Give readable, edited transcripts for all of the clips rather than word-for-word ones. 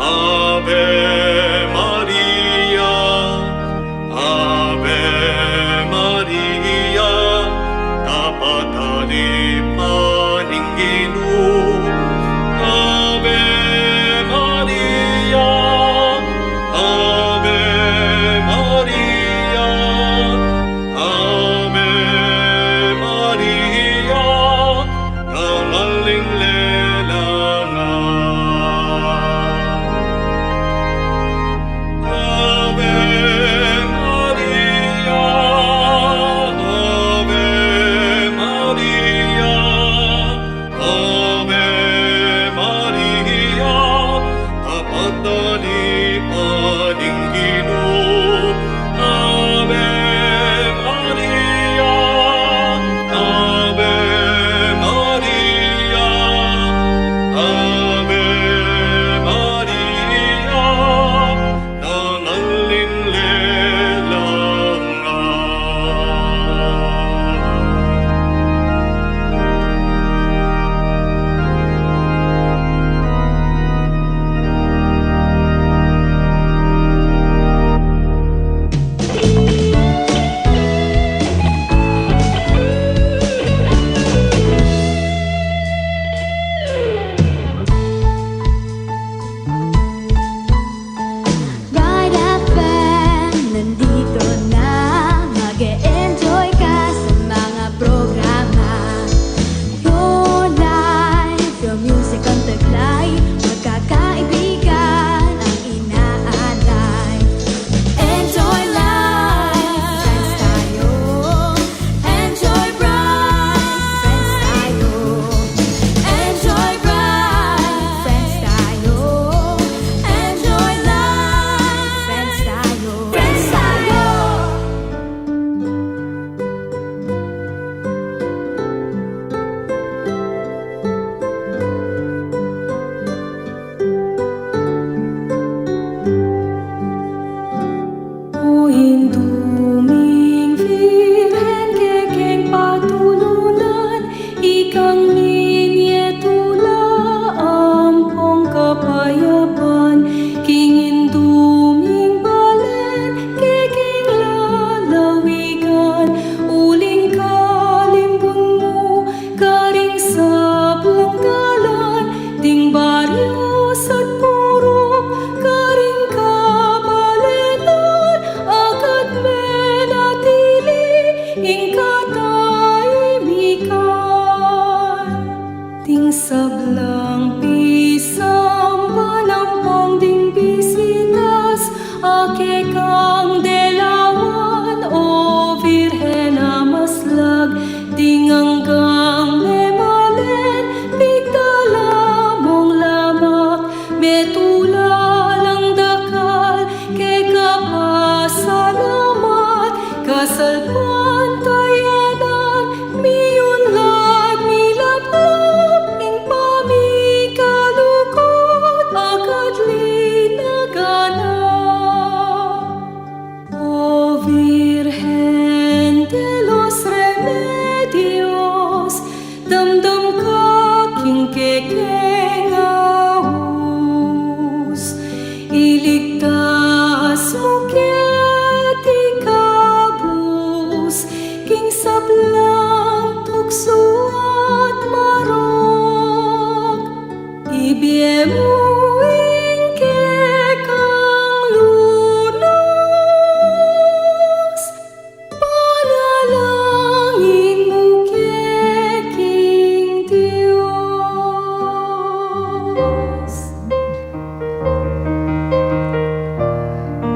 Ave Maria, Ave Maria, kapatalipan ng Ginoo. Ave Maria, Ave Maria, Ave Maria, nangaling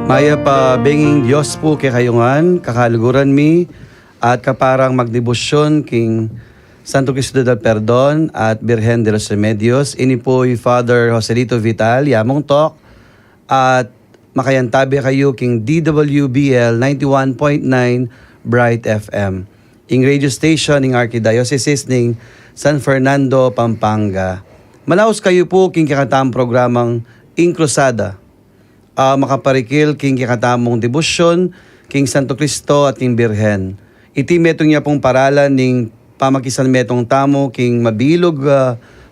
Maya pa benging Diyos po kay kayungan, kakaluguran mi, at kaparang magdebosyon king Santo Cristo del Perdon at Birhen de los Remedios. Ini po yung Father Joselito Vital, Yamong Talk, at makayantabi kayo king DWBL 91.9 Bright FM. Ing radio station ing Archdiocese ning San Fernando, Pampanga. Malaos kayo po king kakatamang programang Ing Cruzada. Makaparikil king kikatamong debosyon king Santo Cristo at king Birhen. Iti metong niya pong paralan ning pamakisan metong tamo king mabilog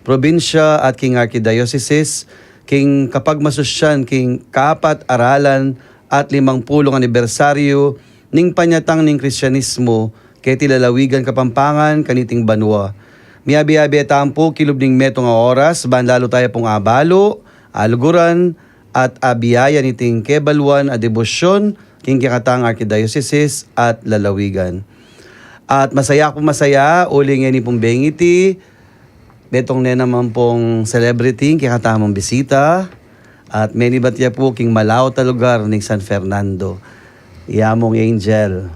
probinsya at king Archdiocese king kapag masusyan king kapat aralan at 50 anibersaryo ning panyatang ning Kristyanismo kay tilalawigan Kapampangan kaniting banwa. Miabi-abi tampo kilub ning metong nga oras ban lalo tayo pong abalo, aluguran at abiyaya niting kebalwan a debosyon king kikatang Archdiocese at lalawigan. At masaya uling ni pong bengiti, betong naman pong celebrity king katamang bisita, at many batya po king malaw ta lugar ng San Fernando. Yamong Angel.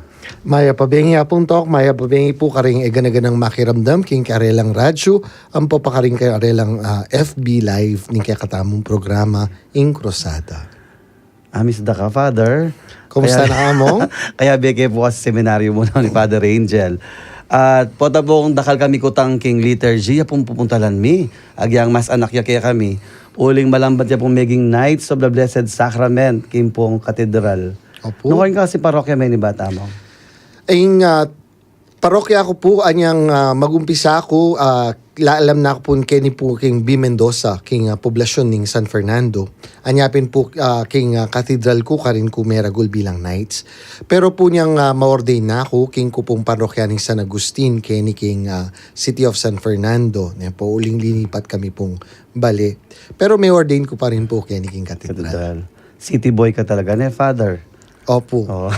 Maya pabengi apong tok, maya pabengi po karing egan-eganang makiramdam king karelang radyo, ang po pa karing karelang FB Live ning katamong programa ing Cruzada. Amis da ka, Father. Kumusta na among? Kaya bigay po kasi seminaryo muna ni Father Angel. At pota po kung dakal kami kutang king liturgy, apong pupuntalan mi. Agyang mas anak ya kaya kami. Uling malambat ya pong maging Knights of the Blessed Sacrament, king pong katedral. Opo. Nung kasi parokya may ni bata mo? Ang parokya ko po, anyang magumpisa ako, alam na ako po kini po king B. Mendoza, king poblasyon ning San Fernando. Anyapin po king cathedral ko, karin ko meragul bilang Knights. Pero po niyang ma-ordain na ako, king ko pong parokya ning San Agustin, kini king City of San Fernando. Yan po, uling linipat kami pong bali. Pero may ordain ko pa rin po kini king cathedral. City boy ka talaga, ne, Father? Opo. Oh.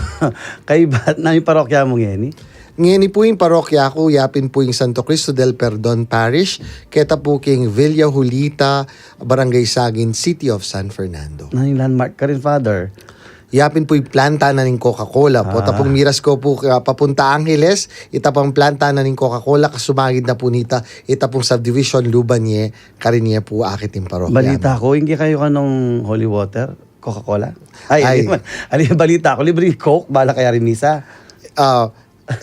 Kay ba't na yung parokya mo ngeni? Ngayon po yung parokya ko, yapin po yung Santo Cristo del Perdon Parish, keta po king Villa Julita, Barangay Sagin, City of San Fernando. Na yung landmark ka rin, Father? Yapin po yung planta na ng Coca-Cola. Po, tapong miras ko po papunta Angeles, itapang planta na ng Coca-Cola, kasumagid na po nita, itapong subdivision Lubanye, karinye po akit yung parokya. Balita ko, hindi kayo ka nung holy water? Coca-Cola? Ay. Ano yung balita ko? Libre yung Coke, bala kaya rin misa.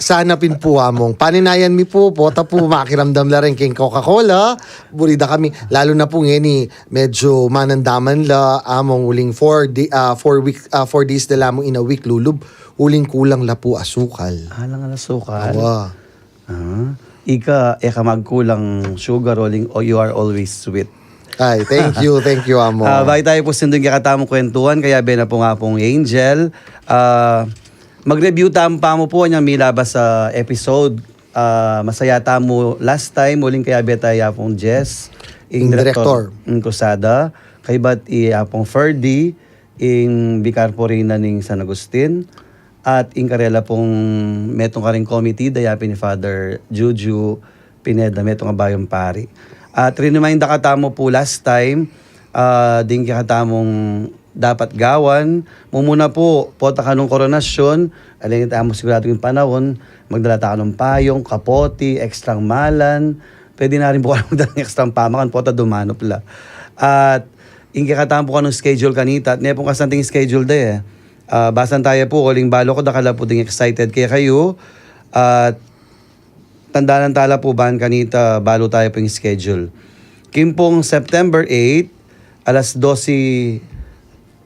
Sana pin po among paninayan mi po tapo makiramdam la rin king Coca-Cola burida kami lalo na po ngeni medyo manandaman la among uling 4 days na lamang in a week lulub uling kulang la po asukal. Alang sukal. Awa. Ika magkulang sugar rolling o you are always sweet. Ay, thank you amo. Bakit tayo po sindong kakatamong kwentuhan, kaya bena po nga pong Angel. Mag-review pa mo po niyang milabas sa episode. Masaya mo last time, muling kaya beta pong Jess. Ing director. Ing Cruzada. Kay ba't pong Ferdy, ing Bicarporina ning San Agustin. At ing karela pong metong karing committee, dayapin ni Father Juju Pineda, metong abayong pari. At remind ka tamo po last time, din katamong dapat gawan. Mumuna po, pota ka nung koronasyon, alin mo sigurado yung panahon, magdala ka ng payong, kapoti, ekstrang malan, pwede na rin po ka magdala ng ekstrang pamakan, pota dumano pala. At ingi katamo po ka ng schedule kanita, at nepong kasanting schedule de basan tayo po, uling balo ko, dakala po ding excited kaya kayo, at tandaan tala po ban kanita, balo tayo po yung schedule. Kimpong September 8, alas 12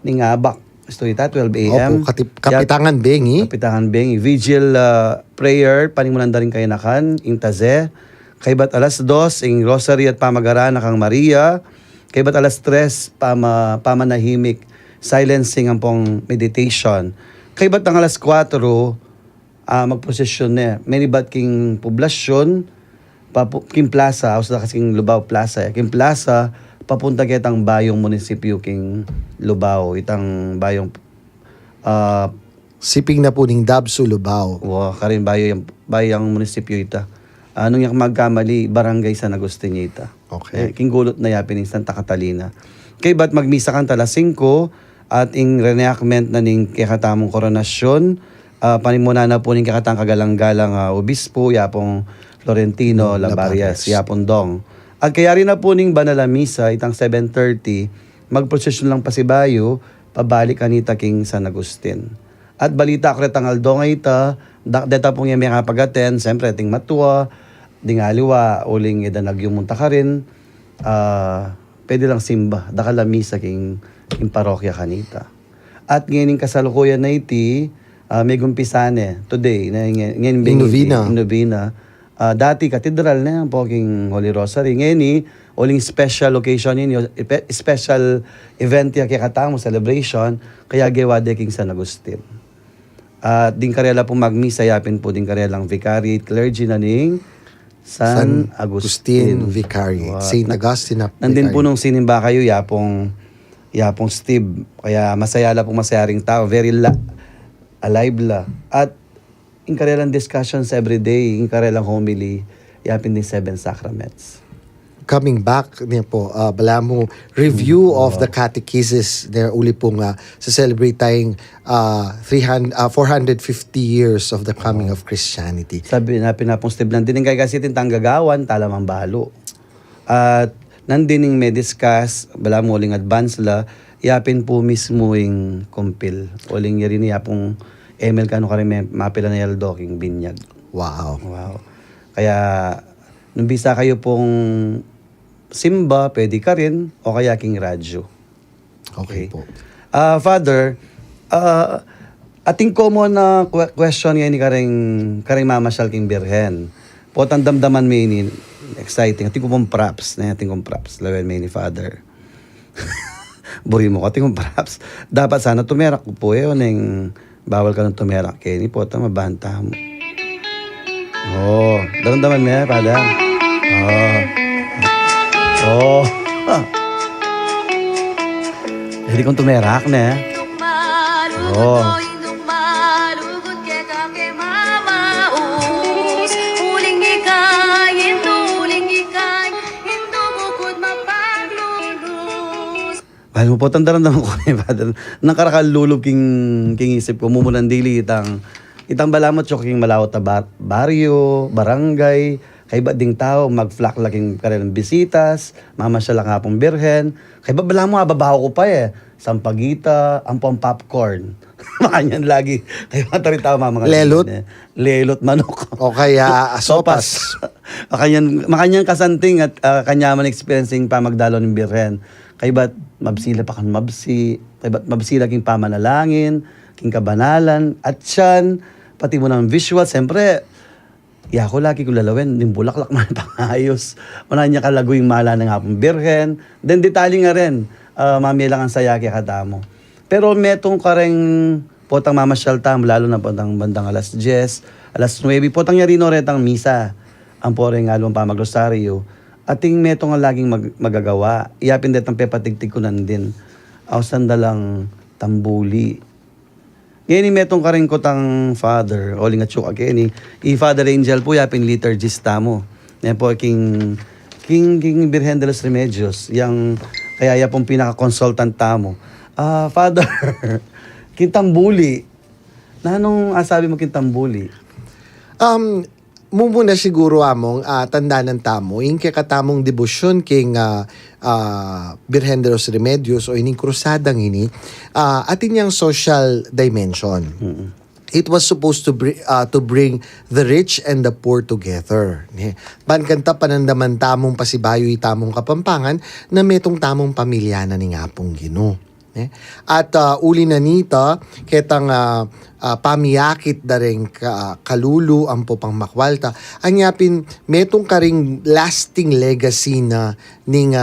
ning abak. Gusto ita, 12 a.m. Opo, Kapitangan Bengi. Kapitangan Bengi. Vigil prayer, panimunan da rin kayo nakan, ing taze. Kaybat alas 2, ing rosary at pamagaran nakang Maria. Kaybat alas 3, pamanahimik, silencing ang pong meditation. Kaybat ang alas 4, magprosesyon na. Many bat king poblasyon, king plaza, o sa kasing Lubao Plaza. King plaza, papunta kitang bayong munisipyo king Lubao, itang bayong Siping na po ning Dabso Lubao. karin bayang munisipyo ita. Anong yung magkamali, barangay San Agustin ita. Okay. King gulot na yapin ning Santa Catalina. Kay ba't magmisa kan tala 5 at ing reenactment na ning kakatamong koronasyon, panimuna na po ning kakatang kagalang-galang obispo, yapong Florentino Labarias, yapong Dong. At kaya rin na po ning banala misa, itang 7:30, magprosesyon lang pa si Bayo, pabalik kanita king San Agustin. At balita ko retang aldo nga ita, deta pong yung mga pag-attend, siyempre ting matua, ding aliwa, uling idanag yung munta ka rin, pwede lang simba, dakala misa king parokya kanita. At ngayon kasalukuyan na iti, may gumpisane, today, ngayon Novena. novena, dati katedral na yan po king Holy Rosary. Ngayon uling special occasion ninyo, special event ya kaya katamo, celebration, kaya gewade king San Agustin. At din karela po magmisa, yapin po din karelang vicariate clergy na ning San Agustin Vicariate. Wow. St. Augustine na Nandin po nung sinimba kayo, yapong Steve. Kaya masaya la po masayaring tao. Very alive la. At in karelang discussions every day, in karelang homily, yapin din 7 sacraments. Coming back niya po, bala mo review of the catechesis na uli pong sa-celebrate tayong 450 years of the coming of Christianity. Sabi na pinapong Steve, nandin kay kasi tintang gagawan, talamang balo. At nandin may discuss, bala mo uling advance la, yapin po mismo yung compil. Uling yari niya pong Emil kano ka rin mapila na yaldo king binyag. Wow. Wow. Kaya, nung bisa kayo pong simba, pwede ka rin, o kaya king radyo. Okay po. Father, ating common na question ngayon ni karing mamasyal king Birhen. Potang damdaman may ni exciting. Ating ko pong props. Ating kong props. Lawen may ni Father. Buri mo ko. Ating kong props. Dapat sana tumerak ko po yun. Bawal ka nang tumerak. Kaya ni potang mabanta mo. Oh, daman mo yan, Father. Oh. Hindi kong tumerak na. Oh. Bahal mo po, tandaran ko ni Father. Nang karakalulog king isip ko, mumunan dili itang balamot yung king malawot na baryo, barangay, kay ba ding tao, mag-flock laking karelang bisitas, mamasyal lang nga pong Birhen. Kay ba bala mo, babaho ko pa Sampagita, ang popcorn. Makanyan lagi. Kay ba tayo tao mga Lelot? Lelot manok. O kaya sopas. Makanyang kasanting at kanyaman experiencing pa magdalo ng Birhen. Kay ba't mabsila pa kan mabsi, kay ba't mabsila king pamanalangin, king kabanalan, at siyan, pati mo ng visual, siyempre, ko lagi ko lalawin, yung bulaklak man pangayos. Una niya kalago yung mala ng hapong Birhen. Then detalye nga rin, mami lang ang saya kaya katamo. Pero metong kareng potang mamasyal tam, lalo na potang bandang alas 10, alas 9, potang yarino retang misa. Ang poreng along pa magrosaryo. Ating metong ang laging magagawa. Iyapin detang pepatigtig ko nandin. Aw sandalang tambuli. Ngayon metong karing ko tang Father, oling at syuk again Father Angel po yapin liturgista mo. Yan po King Birhen de los Remedios, yang kaya pong pinaka-consultant tamo. Father, kintambuli. Nanong asabi mo kintambuli? Mumuna siguro among tanda ng tamo, yung kakatamong debosyon king Birhen de los Remedios o ining krusadang ini, atin yung social dimension. Mm-hmm. It was supposed to bring the rich and the poor together. Bankanta panandaman tamong pasibayo tamong kapampangan na metong tamong pamilya na ni ngapong Ginoo. At uli na nita, ketang pamiyakit da rin kalulu ang popang makwalta. Anyapin, metong karing lasting legacy na ning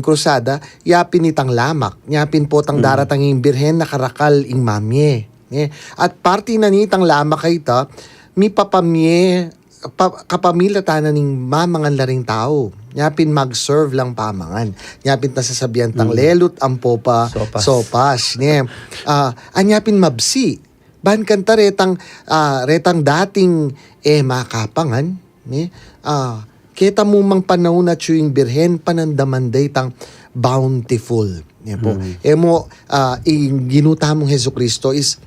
krusada, yapin itang lamak. Yapin po tang daratang yung Birhen na karakal ing mamye. At party na nitang lamak kaita, mi papamye, kapamilya tanan ning mamangan laring tao. Nyapin mag-serve lang pamangan. Nyapin nasasabihan tang lelot ang popa sopas. Anyapin mabsi. Ban kanta retang dating makapangan. Kita mo mang panahon na yung Birhen panandamanday tang bountiful. Po. Emo ginuta mong Jesucristo is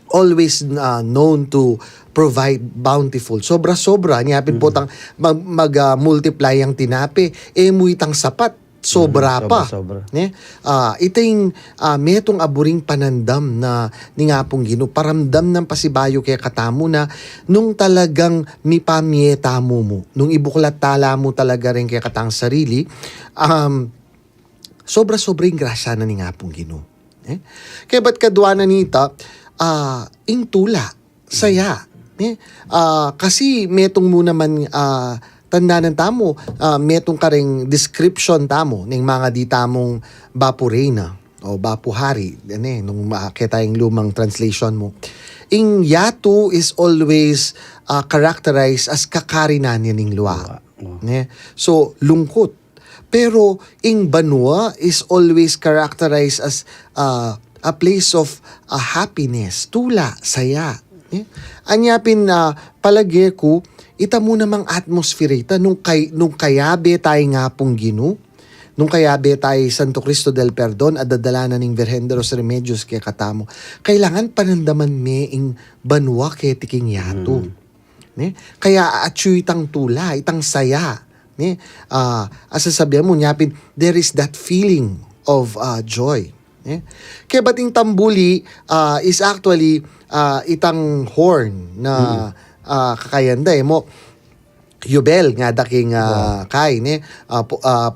always known to provide bountiful. Sobra-sobra. Niyapin po tang mag-multiply ang tinapi. Muitang sapat. Sobra pa. Sobra. Iting metong aburing panandam na ni nga pong Ginoo. Paramdam ng pasibayo kaya katamo na nung talagang mipamye tamo mo. Nung ibuklat tala mo talaga rin kaya katang sarili. Sobra-sobrang grasya na ni nga pong Ginoo. Kaya ba't kadwa na nita, ing tula, saya. Kasi metong mo naman tanda ng tamo, metong karing description tamo ng mga di tamong Bapurena o Bapuhari, nung makakita yung lumang translation mo. Ing Yatu is always characterized as kakarinan yan ng luwa. So, lungkot. Pero, ing Banua is always characterized as a place of happiness, tula, saya. Anyapin na palagi ko, ita mo namang atmosphere ita nung kayabe tayo nga pong Gino, nung kayabe tayo Santo Cristo del Perdon at dadalanan ng Virgen de los Remedios kaya katamo. Kailangan panandaman me ing Banua kaya tiking Yatu. Kaya atyo itang tula, itang saya. Asasabihan mo, nyapin, there is that feeling of joy. Kaya bating tambuli is actually itang horn na kakayanda mo yubel nga daking kay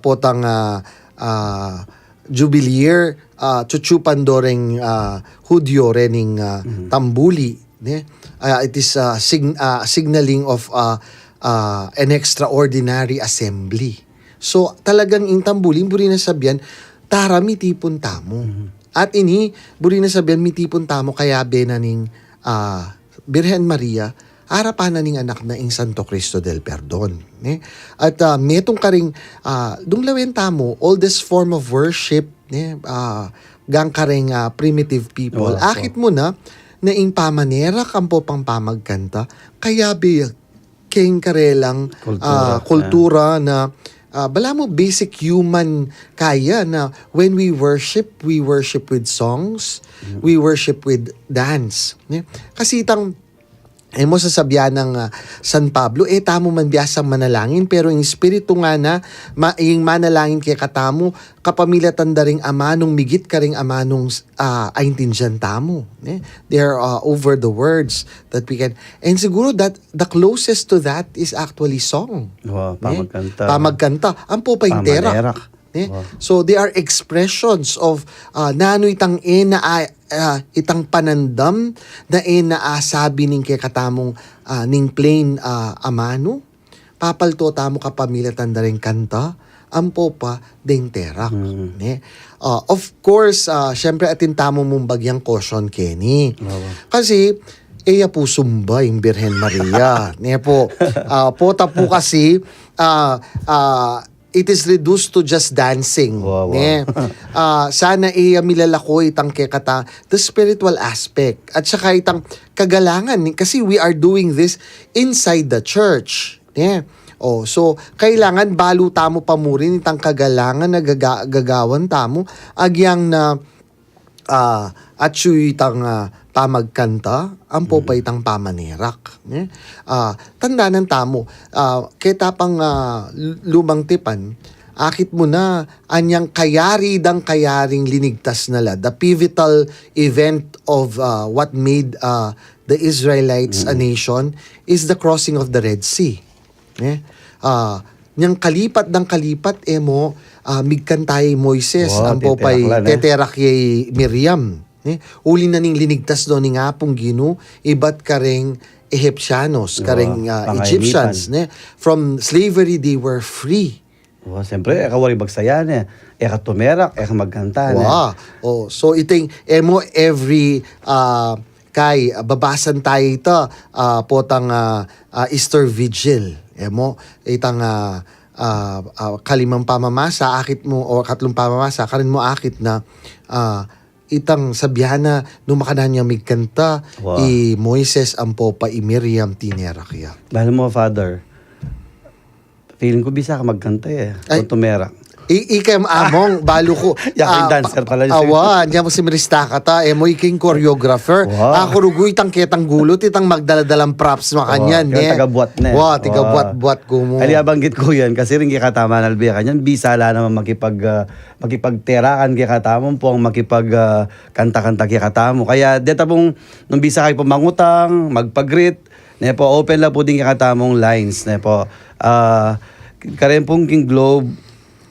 potang jubilier chuchupan doreng hudyo rening tambuli it is signaling of an extraordinary assembly. So talagang in tambuli buri na sabihan tara mitipon tamo. At ini buri na sabihan mitipon tamo kaya benaning Birhen Maria harapan na ning anak na ing Santo Cristo del Perdon. At metong karing dunglawen tamo oldest form of worship gang karing primitive people. Akit mo na ing pamanera kampo pang pamagkanta kaya king karelang kultura na bala mo basic human kaya na when we worship with songs, we worship with dance. Kasi itang mo sasabihan ng San Pablo, tamo man biyasang manalangin, pero yung espiritu nga na, yung manalangin kay katamo, kapamilatan da ring ama, nung migit ka ring ama, nung aintindihan tamo. They are over the words that we can, and siguro that the closest to that is actually song. Pamagkanta. Pamagkanta. Ang po pa yung terak. So they are expressions of nano itang itang panandam na sabi ning kay katamong ning plain amano papalto tamo kapamilya tanda ring kanta ampo pa ding terak. Of course syempre atin tamo mong bagyang caution Kenny. Kasi iya po sumba yung Birhen Maria. Po po kasi it is reduced to just dancing. Sana milalako itang kekata the spiritual aspect at saka itang kagalangan kasi we are doing this inside the church. So kailangan balo tamo pamurin itang kagalangan na gagawan tamo agyang na at itang pamagkanta ang po pa itang pamanerak. Tanda ng tamo kita pang lumang tipan akit mo na anyang kayaring linigtas nala the pivotal event of what made the Israelites a nation is the crossing of the Red Sea. Niyang kalipat mo migkantay Moises ang po pa'y teterak yay Miriam. Uli na ning linigtas doon ni nga pong Gino, iba't kareng Egyptianos, kareng Egyptians. From slavery, they were free. Siyempre, kawari bagsayan katumerak, magkanta. So iting, mo every kay babasan tayo ito, potang Easter Vigil. Mo, itang kalimang pamamasa, akit mo, o katlong pamamasa, karin mo akit na itang sabihan na numakanan niya migkanta Moises ang popa Miriam tinerakya. Dahil mo, Father, feeling ko bisa ka magkanta kung tumerak. Ikay among balo ko. Yakin dancer pala. Diyan mo si Marista kata. Mo iking choreographer. Ako rugoy itang ketang gulot. Itang magdaladalang props makanyan. Taga-buat na. Tiga-buat ko mo. Aliabanggit ko yan. Kasi rin kikatama na albiya kanyan. Bisala naman makipagterakan kikatamo po ang makipagkanta-kanta kikatamo. Kaya deta pong nung bisa kayo po mangutang, magpag-greet. Open lang po din kikatamong lines. Karen pong King Globe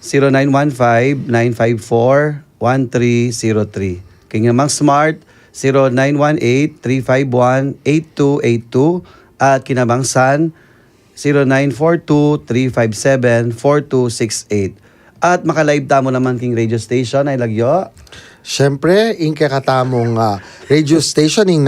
0915-954-1303. King namang Smart 0918-351-8282 at Kinabangsan 0942-357-4268. At makalive tamo naman king radio station ay lagyo. Siyempre, yung kakatamong radio station ng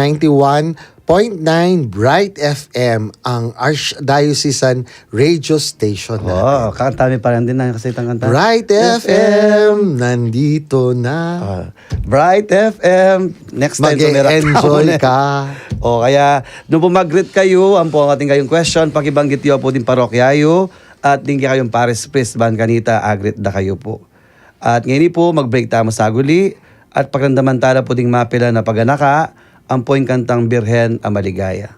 91.9 Bright FM, ang Archdiocesan Radio Station natin. Oh, kakantami pa lang din na kasi itang kanta. Bright FM, nandito na. Bright FM. Next time, Mag-e-enjoy ka. O kaya, nung po mag-greet kayo, ang po ang ating kayong question, pakibanggit nyo po din parokyayo, at din kayong Paris Priest Ban Kanita, agrit na kayo po. At ngayon po, mag-break tamo sa guli, at pagrandaman tala po ding mapila na paganaka, ang po yung kantang Birhen ang Maligaya.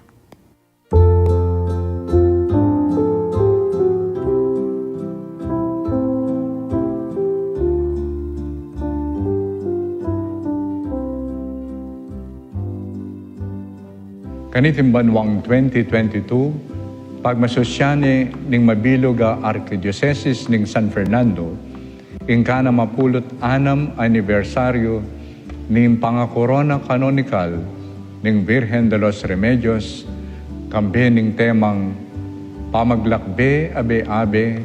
Kaniting banwang 2022, pagmasosyane ning mabilog a Arkidiocese ning San Fernando, ingkana mapulot 6 anibersaryo ning pangakorona canonical ning Virgen de los Remedios, kambe ning temang pamaglakbe abe-abe,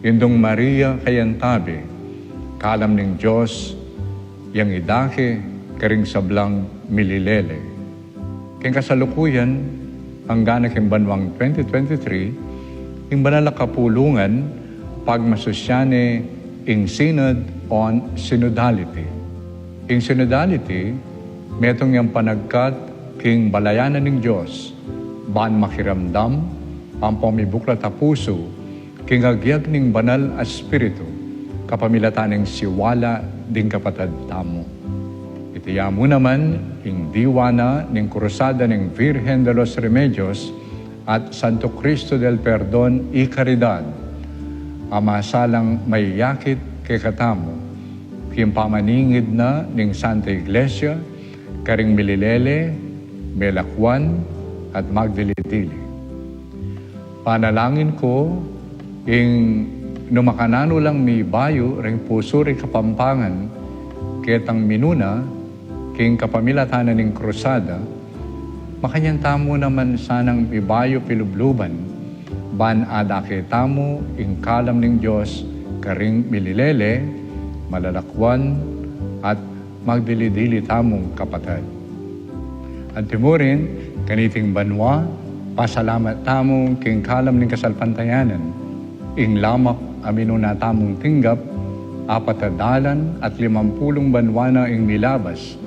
indong Maria kayantabe, kalam ning Diyos, yang idake, karing sablang mililele. Kaya kasalukuyan, hanggang na banwang 2023, yung banal na kapulungan, pagmasosyane, ing Synod on Synodality. Ing Synodality, metong yung panagkat, king balayanan ng Diyos, baan makiramdam, ang pamibuklat a puso, king agyag ning banal a spiritu, kapamilatan ng siwala, ding kapatad tamo. Itiya mo naman, ing diwana ning krusada ng Virgen de los Remedios at Santo Cristo del Perdon y Caridad, amasalang may yakit kay katamo, kiyang pamaningid na ning Santa Iglesia, karing mililele, melakwan, at magdilitili. Panalangin ko, ing numakanano lang mi bayo, ring puso rin kapampangan, kitang minuna, king kapamilatanan ng krusada, makanyang tamo naman sanang ibayo pilubluban, ban adake tamo, ing kalam ng Diyos, karing mililele, malalakwan, at magdilidili tamong kapatid. At timurin, kaniting banwa, pasalamat tamong king kalam ng kasalpantayanan, ing lamak amino na tamong tinggap, 40 at 50 banwa na ing milabas,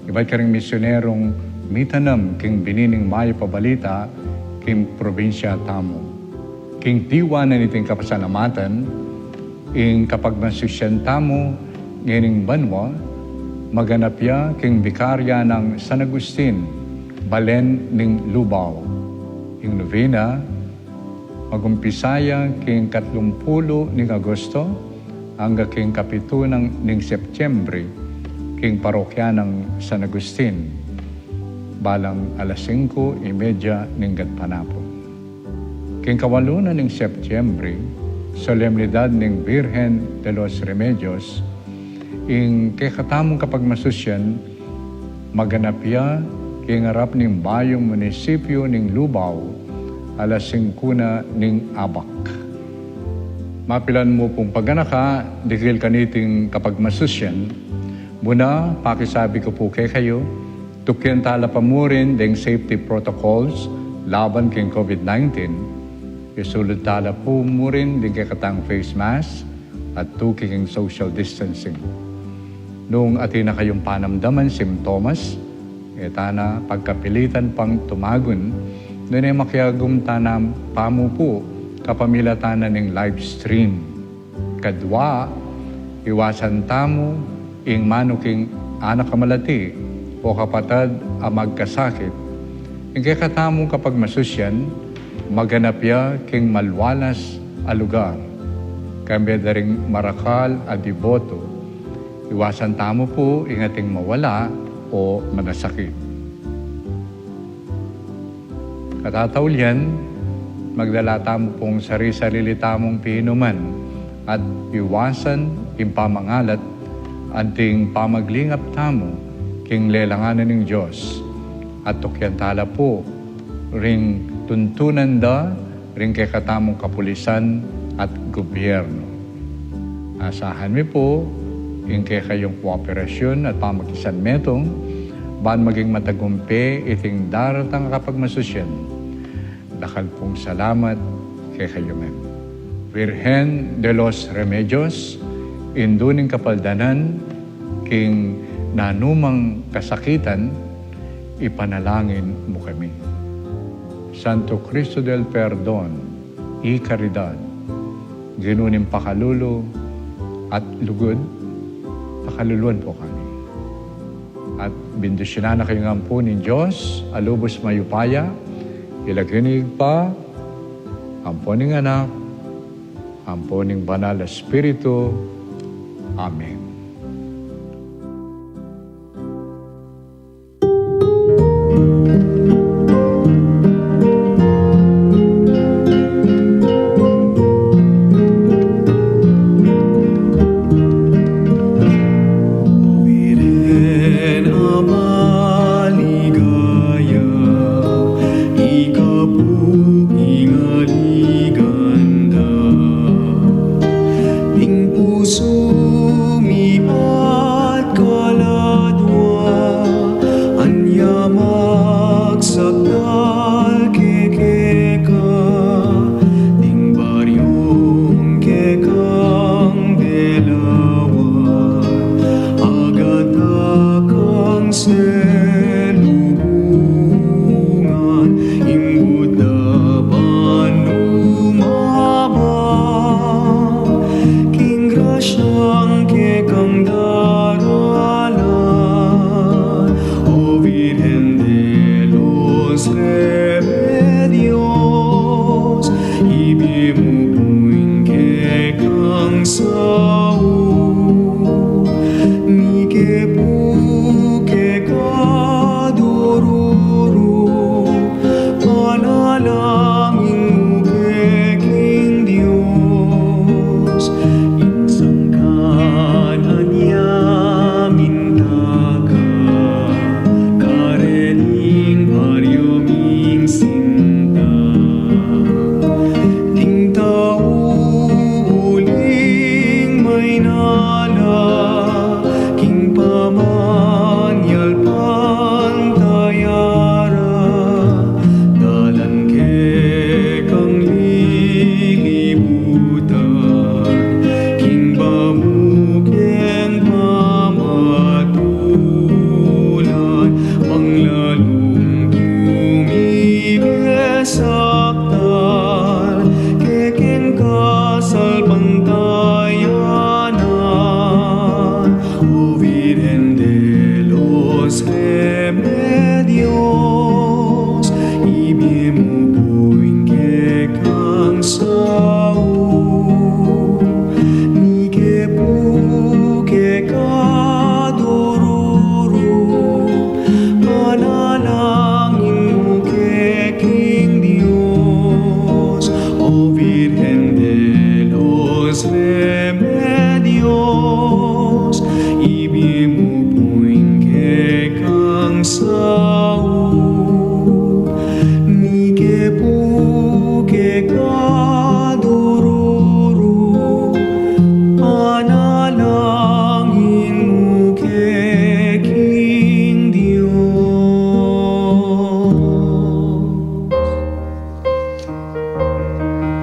iba't karing misyonerong mitanam king binining mayo pabalita king probinsya tamo. King tiwa na niting kapasalamatan, ing kapag masusyan tamo ngining banwa, maganapya king bikarya ng San Agustin, Balen ning Lubao. Ing novena, magumpisaya king 30 ning Agosto, hanggang king 7 ning Septyembre, king parokya ng San Agustin, balang alas 5:30 ning Gatpanapo. King 8 ning Septyembre, solemnidad ning Virgen de los Remedios, ing kekatamong kapag masusyan, maganapya king harap ning bayong munisipyo ning Lubao, alas 5 ning Abak. Mapilan mo pong paganaka, dikil kaniting kapag masusyan, muna, pakisabi ko po kay kayo, tukyan tala pa mo rin ding safety protocols laban kay COVID-19. Isulod tala po mo rin ding katang face mask at tuking social distancing. Noong atin na kayong panamdaman simptomas, etana pagkapilitan pang tumagon, doon ay makiagum tanam pamo po kapamilatanan ng live stream. Kadwa, iwasan tamo, ing manuking anak kamalati o kapatad a magkasakit. Ing kakatamo kapag masusyan, maganapya king malwalas a lugar. Kambe daring marakal a diboto. Iwasan tamo po ing ating mawala o manasakit. Katatawlian, magdala tamo pong sari-sarili tamong pinuman at iwasan ing pamangalat anting pamaglingap tamo king lelanganan ng Diyos at tukyantala po ring tuntunan da rin kay katamong kapulisan at gobyerno. Asahan mi po, kay kayong kooperasyon at pamagisan metong, baan maging matagumpi iting daratang kapagmasusyan. Dakal pong salamat kay kayo men. Virgen de los Remedios, induning kapaldanan, king nanumang kasakitan, ipanalangin mo kami. Santo Cristo del Perdon, y Caridad, ginunim pakalulo at lugod, pakaluluan po kami. At bindisyonan na kayo ng po ni Diyos, alubos mayupaya, ilaginig pa, amponing anak, amponing banal na Espiritu. Amen.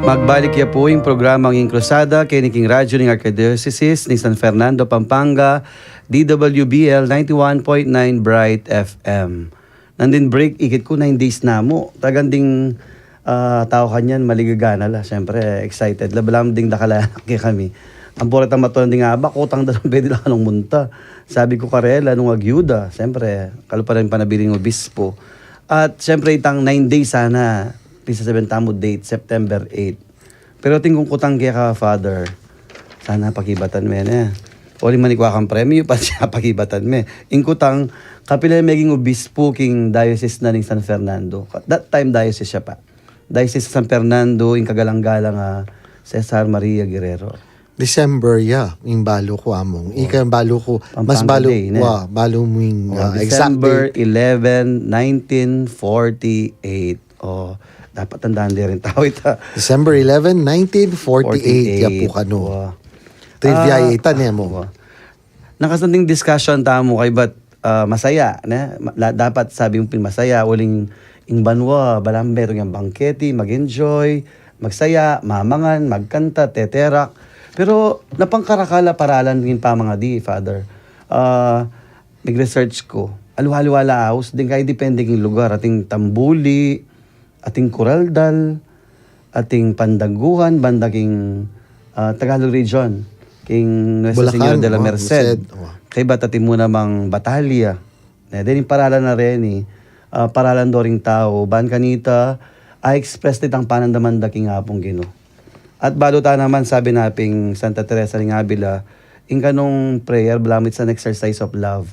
Magbalik ya po yung programang Inkrusada kay King Radyo ng Archdiocese ni San Fernando, Pampanga, DWBL 91.9 Bright FM. Nandin break, ikit ko 9 days na mo. Taganding tao kanyan, maligagana la. Siyempre, excited. Labalam ding nakalaki kami. Ang purat ang matunan din nga, bakutang dalawang pwede lang anong munta. Sabi ko karela, nung agyuda. Siyempre, kalupa rin panabiling obispo. At siyempre, itang 9 days sana. Pisa 7 tamo date, September 8. Pero tingkong kutang kaya ka, Father. Sana pakibatan me na. Oli manikwa kang premyo, pa siya pakibatan me. Ingkutang, kapila maging obispo king diocese na ng San Fernando. That time diocese siya pa. Diocese San Fernando, yung kagalang-galang Cesar Maria Guerrero. December, yeah. Yung balo ko among. Ika yung balo ko. Mas Pampanga balo, Day, ne? balo mo yung exact December date. 11, 1948. Oh. Dapat tandaan din rin tao ita. December 11, 1948. Ya po kano. Wow. Trivia itan niya mo. Wow. Nakasanding discussion tamo kay ba't masaya. Na? Dapat sabi mo masaya. Uling ingbanwa, balamber yung bangketi, mag-enjoy, magsaya, mamangan, magkanta, teterak. Pero napangkarakala paralan din pa mga di, Father. Nag-research ko. Aluhaliwala house, din kayo depending yung lugar. Ating Tambuli, ating Coraldal, ating Pandaguhan, bandaking Tagalog Region, king Nuestra Bulacan, Señora de la Merced. Merced. Kay batati mo namang Batalya. Din yung paralan na rin paralan do ring tao. Ban kanita, express ditang panandaman daking hapong Gino. At baluta naman sabi naping Santa Teresa ng Avila, in kanong prayer, balam it's an exercise of love.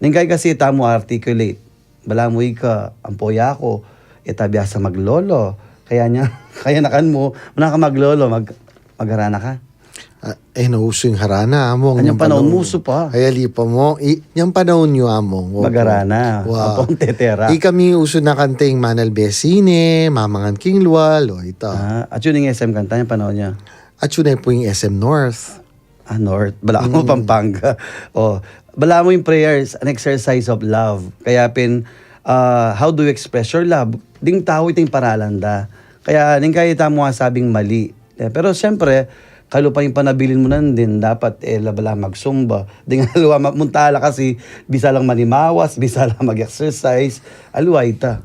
Ningkay kasi tamo articulate. Balam mo ka, ampoya ko, itabiasa maglolo. Kaya nakan mo, muna ka maglolo, magharana ka. Nauso yung harana, among. Anyang panahon, muso pa. Ay, alipa mo. Yung panahon nyo, among. Opo. Magharana. Wow. Apong tetera. Kami uso na kanting Manal Besine, Mamangan King Lual, o ito. At yun yung SM kanta, yung panahon niya. At yun ay po yung SM North. North. Bala mo Pampanga. Bala mo yung prayers, an exercise of love. Kaya how do you express your love? Ding tao ito yung paralanda. Kaya ning kaya mo sabing mali. Pero siyempre, kalupa yung panabilin mo nan din, dapat labala magsumba. Ding haluwa muntala kasi, bisa lang manimawas, bisa lang mag-exercise. Aluway ta.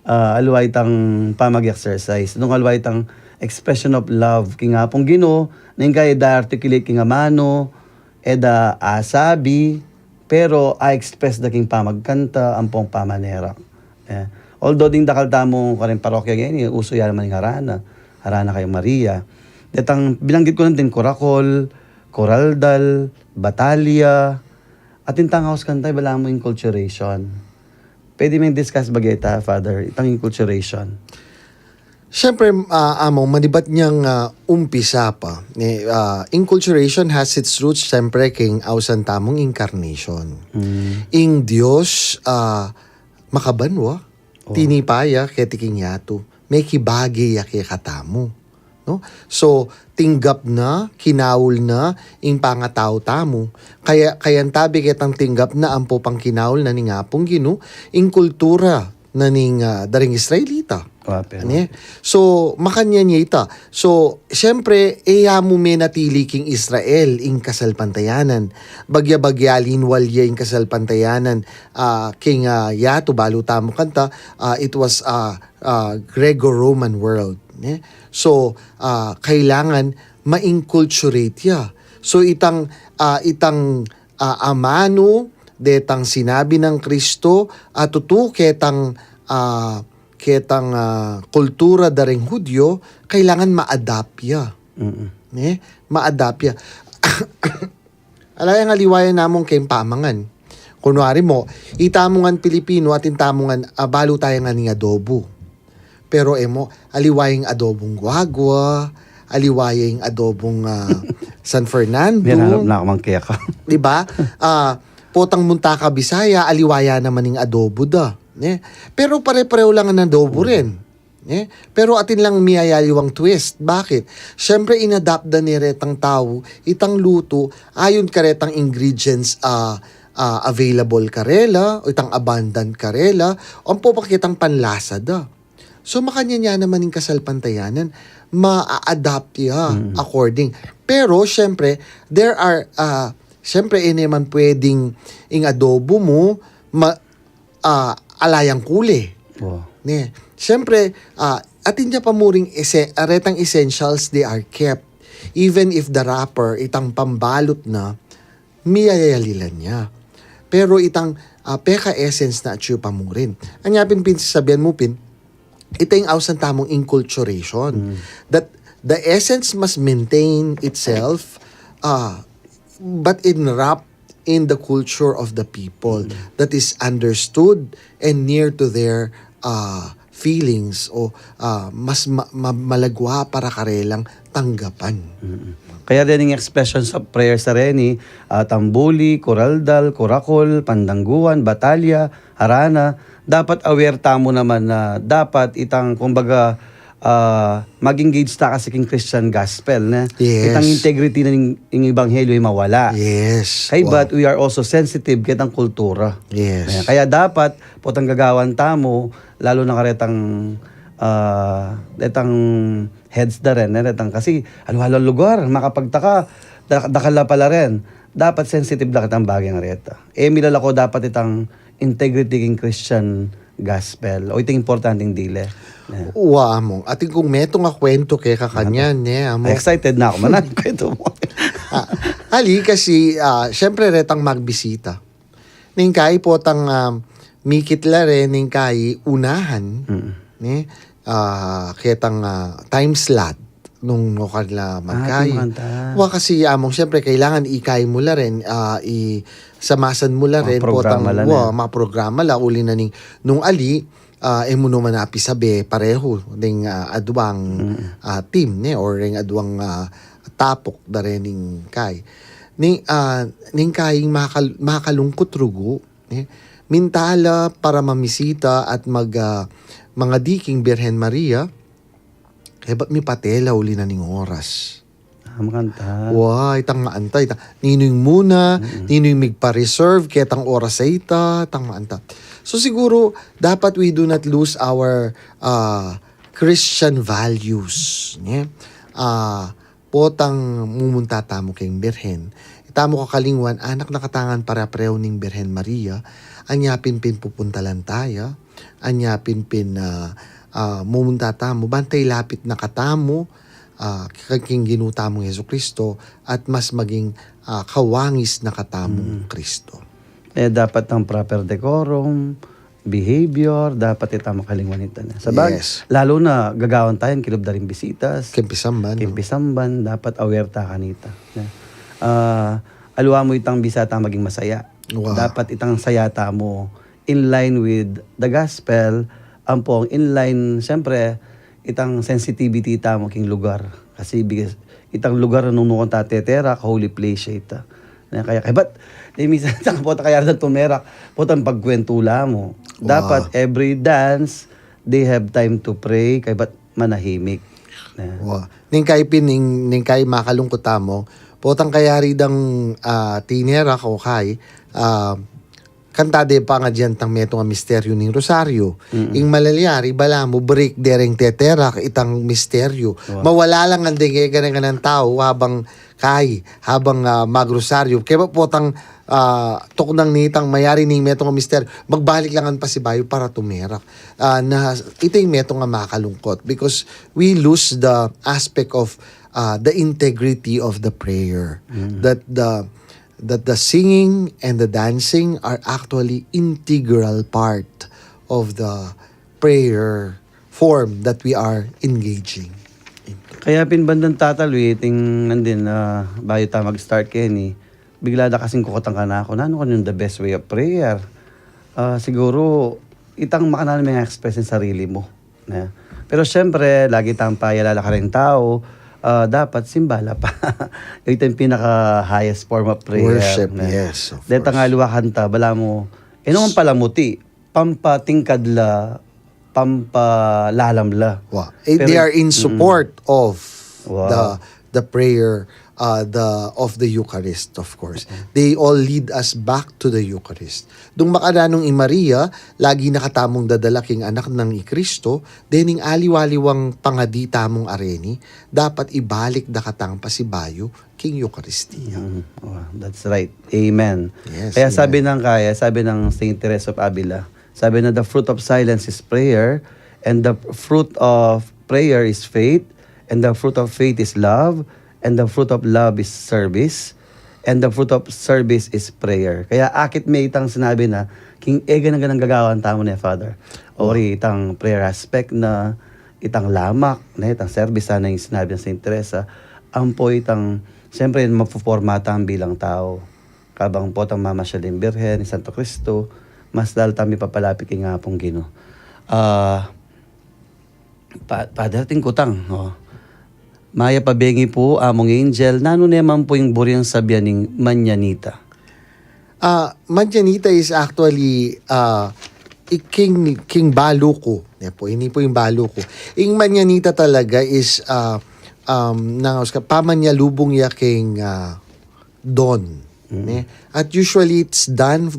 Aluway tang pamag-exercise. Nung aluway tang expression of love. Kinga pong Gino, ning kaya da articulate kinga mano, eda asabi, pero I-express da king pamagkanta, ampong pamanera. Although ding dakal tamo ka rin parokya ngayon, uso yan naman yung harana kay Maria. Detang bilanggit ko na din, Corakol, Coraldal, Batalya, at intang house kantay, bala mo inculturation. Pwede mo discuss bageta, Father, itang inculturation. Siyempre, among manibat niyang umpisa pa. Inculturation has its roots, siyempre, king ausan tamong incarnation. Ing Diyos, makabanwa, tinipaya, ketiking yato, may kibagi yaki katamo. No? So, tinggap na, kinawul na, ing pangatao tamo. Kaya tabi kitang tinggap na ampo pang kinawul na ning apong Gino, ing kultura na ning daring Israelita. So, makanya niya ita. So, siyempre, mo may natili king Israel ing kasalpantayanan. Bagya-bagyalin walya ing kasalpantayanan. King yato, balo tamo kanta, it was Greco-Roman world. So, kailangan ma-inculturate ya. So, itang amano, detang sinabi ng Kristo, at ketang kultura daring Hudyo, kailangan ma-adapt ya. Ma-adapt ya. Alayang aliwayan namong kayong pamangan. Kunwari mo, itamongan Pilipino at intamongan balo tayo nga ng adobo. Pero aliwayang adobong Guagua, aliwayang adobong San Fernando. Yan, na akong kaya ka. Diba? Potang Muntaka, Bisaya, aliwaya naman ng adobo da. Pero pare-pareho lang ang adobo rin. Pero atin lang miyayaliwang twist. Bakit? Siyempre, inadapt da ni retang tao, itang luto, ayon karetang ingredients available karela, o itang abundant karela, o po pakitang panlasa da. So, makanya niya naman yung kasalpantayanan, ma-adapt ya according. Pero, syempre, there are, syempre, naman pwedeng ing adobo mo, alayang kuli. Wow. Syempre, atin niya pamuring aretang essentials, they are kept. Even if the wrapper, itang pambalot na, miyayalilan niya. Pero itang peka essence na at siya pamurin. Anyapin sabihan mo, ito yung ausan tamong inculturation. That the essence must maintain itself, but enwrapped in the culture of the people that is understood and near to their feelings o mas malagwa para karelang tanggapan. Kaya din yung expressions of prayer sa Reni, Tambuli, Coraldal, Corakol, Pandangguan, Batalya, Harana, dapat aware tamo naman na dapat itang, kumbaga, mag-engage ta kasi king Christian gospel na Yes. itang integrity ng ebanghelyo ay mawala. Yes. Kay Wow. but we are also sensitive kitang kultura. Yes. Ayan. Kaya dapat potang gagawan tamo lalo na karetang retang heads da rin, retang kasi halo-halo lugar makapagtaka dakala pala rin. Dapat sensitive da kitang bagay nga reta. Milala ko dapat itang integrity king Christian gospel o itong importanteng dile. Yeah. Uwa mo. Ating kung meto nga kwento kay kakanyan, amo. Excited na ako manan kwento mo. Ali kasi syempre retang magbisita. Ning kay potang mikit la rin ning kay unahan ni ketang time slot nung kanila magkay. tumanta. Wa kasi among syempre kailangan ikay mo la rin samasan mo la rin potang Programa la maprograma la uli na ning nung ali emo naman api sabi pareho ding aduang team ni or ring aduang tapok da rin ning kay ning kaying makalungkot rugo mintala para mamisita at mga diking Birhen Maria ba't mi patela uli na ning oras Makanta. itang maanta ninoy muna ninoy migpa-reserve ketang oras sa ita tang maanta. So siguro dapat we do not lose our Christian values. Potang mumunta tamo kayong Birhen. Itamo kakalingwan, anak nakatangan para preo ning Birhen Maria. Anyapin pin pupuntalan tayo. Anyapin pin mumunta tamo. Bantay lapit na katamo. Kaking ginutamo Yesu Kristo. At mas maging kawangis na katamong Kristo. Dapat ang proper decorum, behavior, dapat ita makalingwan ito na. Sabag, Yes. lalo na gagawan tayo, kilob da rin bisitas, Kempisamban. kimpisamban, dapat aware ta kanita. Aluwa mo itang bisata maging masaya. Wow. Dapat itang sayata mo in line with the gospel, ampong in line, siyempre, itang sensitivity ta mo king lugar. Kasi itang lugar na nung ta tetera, holy place siya ita. Kaya ba't minsan sa kapota kaya na tumerak potang pagkwentula mo. Dapat every dance they have time to pray kay ba't manahimik. Ning kay pining ning kay makalungkot mo potang kayari dang tinera ko kay kantade pa nga diyan tang meto nga misteryo ning rosaryo. Ing malalyari bala mo break dereng tetera itang misteryo. Mawala lang ang dinge ganang tao habang magrosaryo. Kaya potang tuknang nitang mayari ning meto nga misteryo. Magbalik lang ang pasibayo para tumerak. Na ito yung meto nga makalungkot because we lose the aspect of the integrity of the prayer. That the singing and the dancing are actually integral part of the prayer form that we are engaging into. Kaya pinbandang tatalwi, ting nandin na bayo ta mag-start Kenny, bigla da kasing kukotang ka na ako, ano yung the best way of prayer? Siguro, itang makanan may express yung sarili mo. Pero syempre, lagi tayong payalala ka rin tao, dapat simbala pa. Ito yung pinaka-highest form of prayer. Worship, yes, of Deta nga luwakan ta, bala mo, naman pala muti, pampatingkadla, pampalalamla. Wow. They are in support of Wow. the prayer of the Eucharist, of course. They all lead us back to the Eucharist. Dung makadanong i Maria, lagi nakatamong dadalaking anak ng Ikristo, dening aliwaliwang pangadita mong areni, dapat ibalik dakatang pasibayo king Eucharistia. That's right. Amen. Yes, Kaya amen. sabi ng Saint Teresa of Avila, sabi na the fruit of silence is prayer, and the fruit of prayer is faith, and the fruit of faith is love, and the fruit of love is service, and the fruit of service is prayer. Kaya akit may itang sinabi na, king ega na ganang gagawan tamo ni Father. Ori itang prayer aspect na itang lamak, na itang service na yung sinabi ng Saint Teresa, ang po itang, siyempre mapuformata ang bilang tao. Kabang po itang Mama siya din Birhen, ni Santo Cristo, mas dahil tami papalapit kay nga pong Gino. Father, tingkutang, Maya pabengi po, among angel, nano naman po yung buryang sabihan ng Manyanita. Manyanita is actually King Baluko. Yan po, ini po yung Baluko. Ing manyanita talaga is pamanyalubong ya king Don. At usually it's done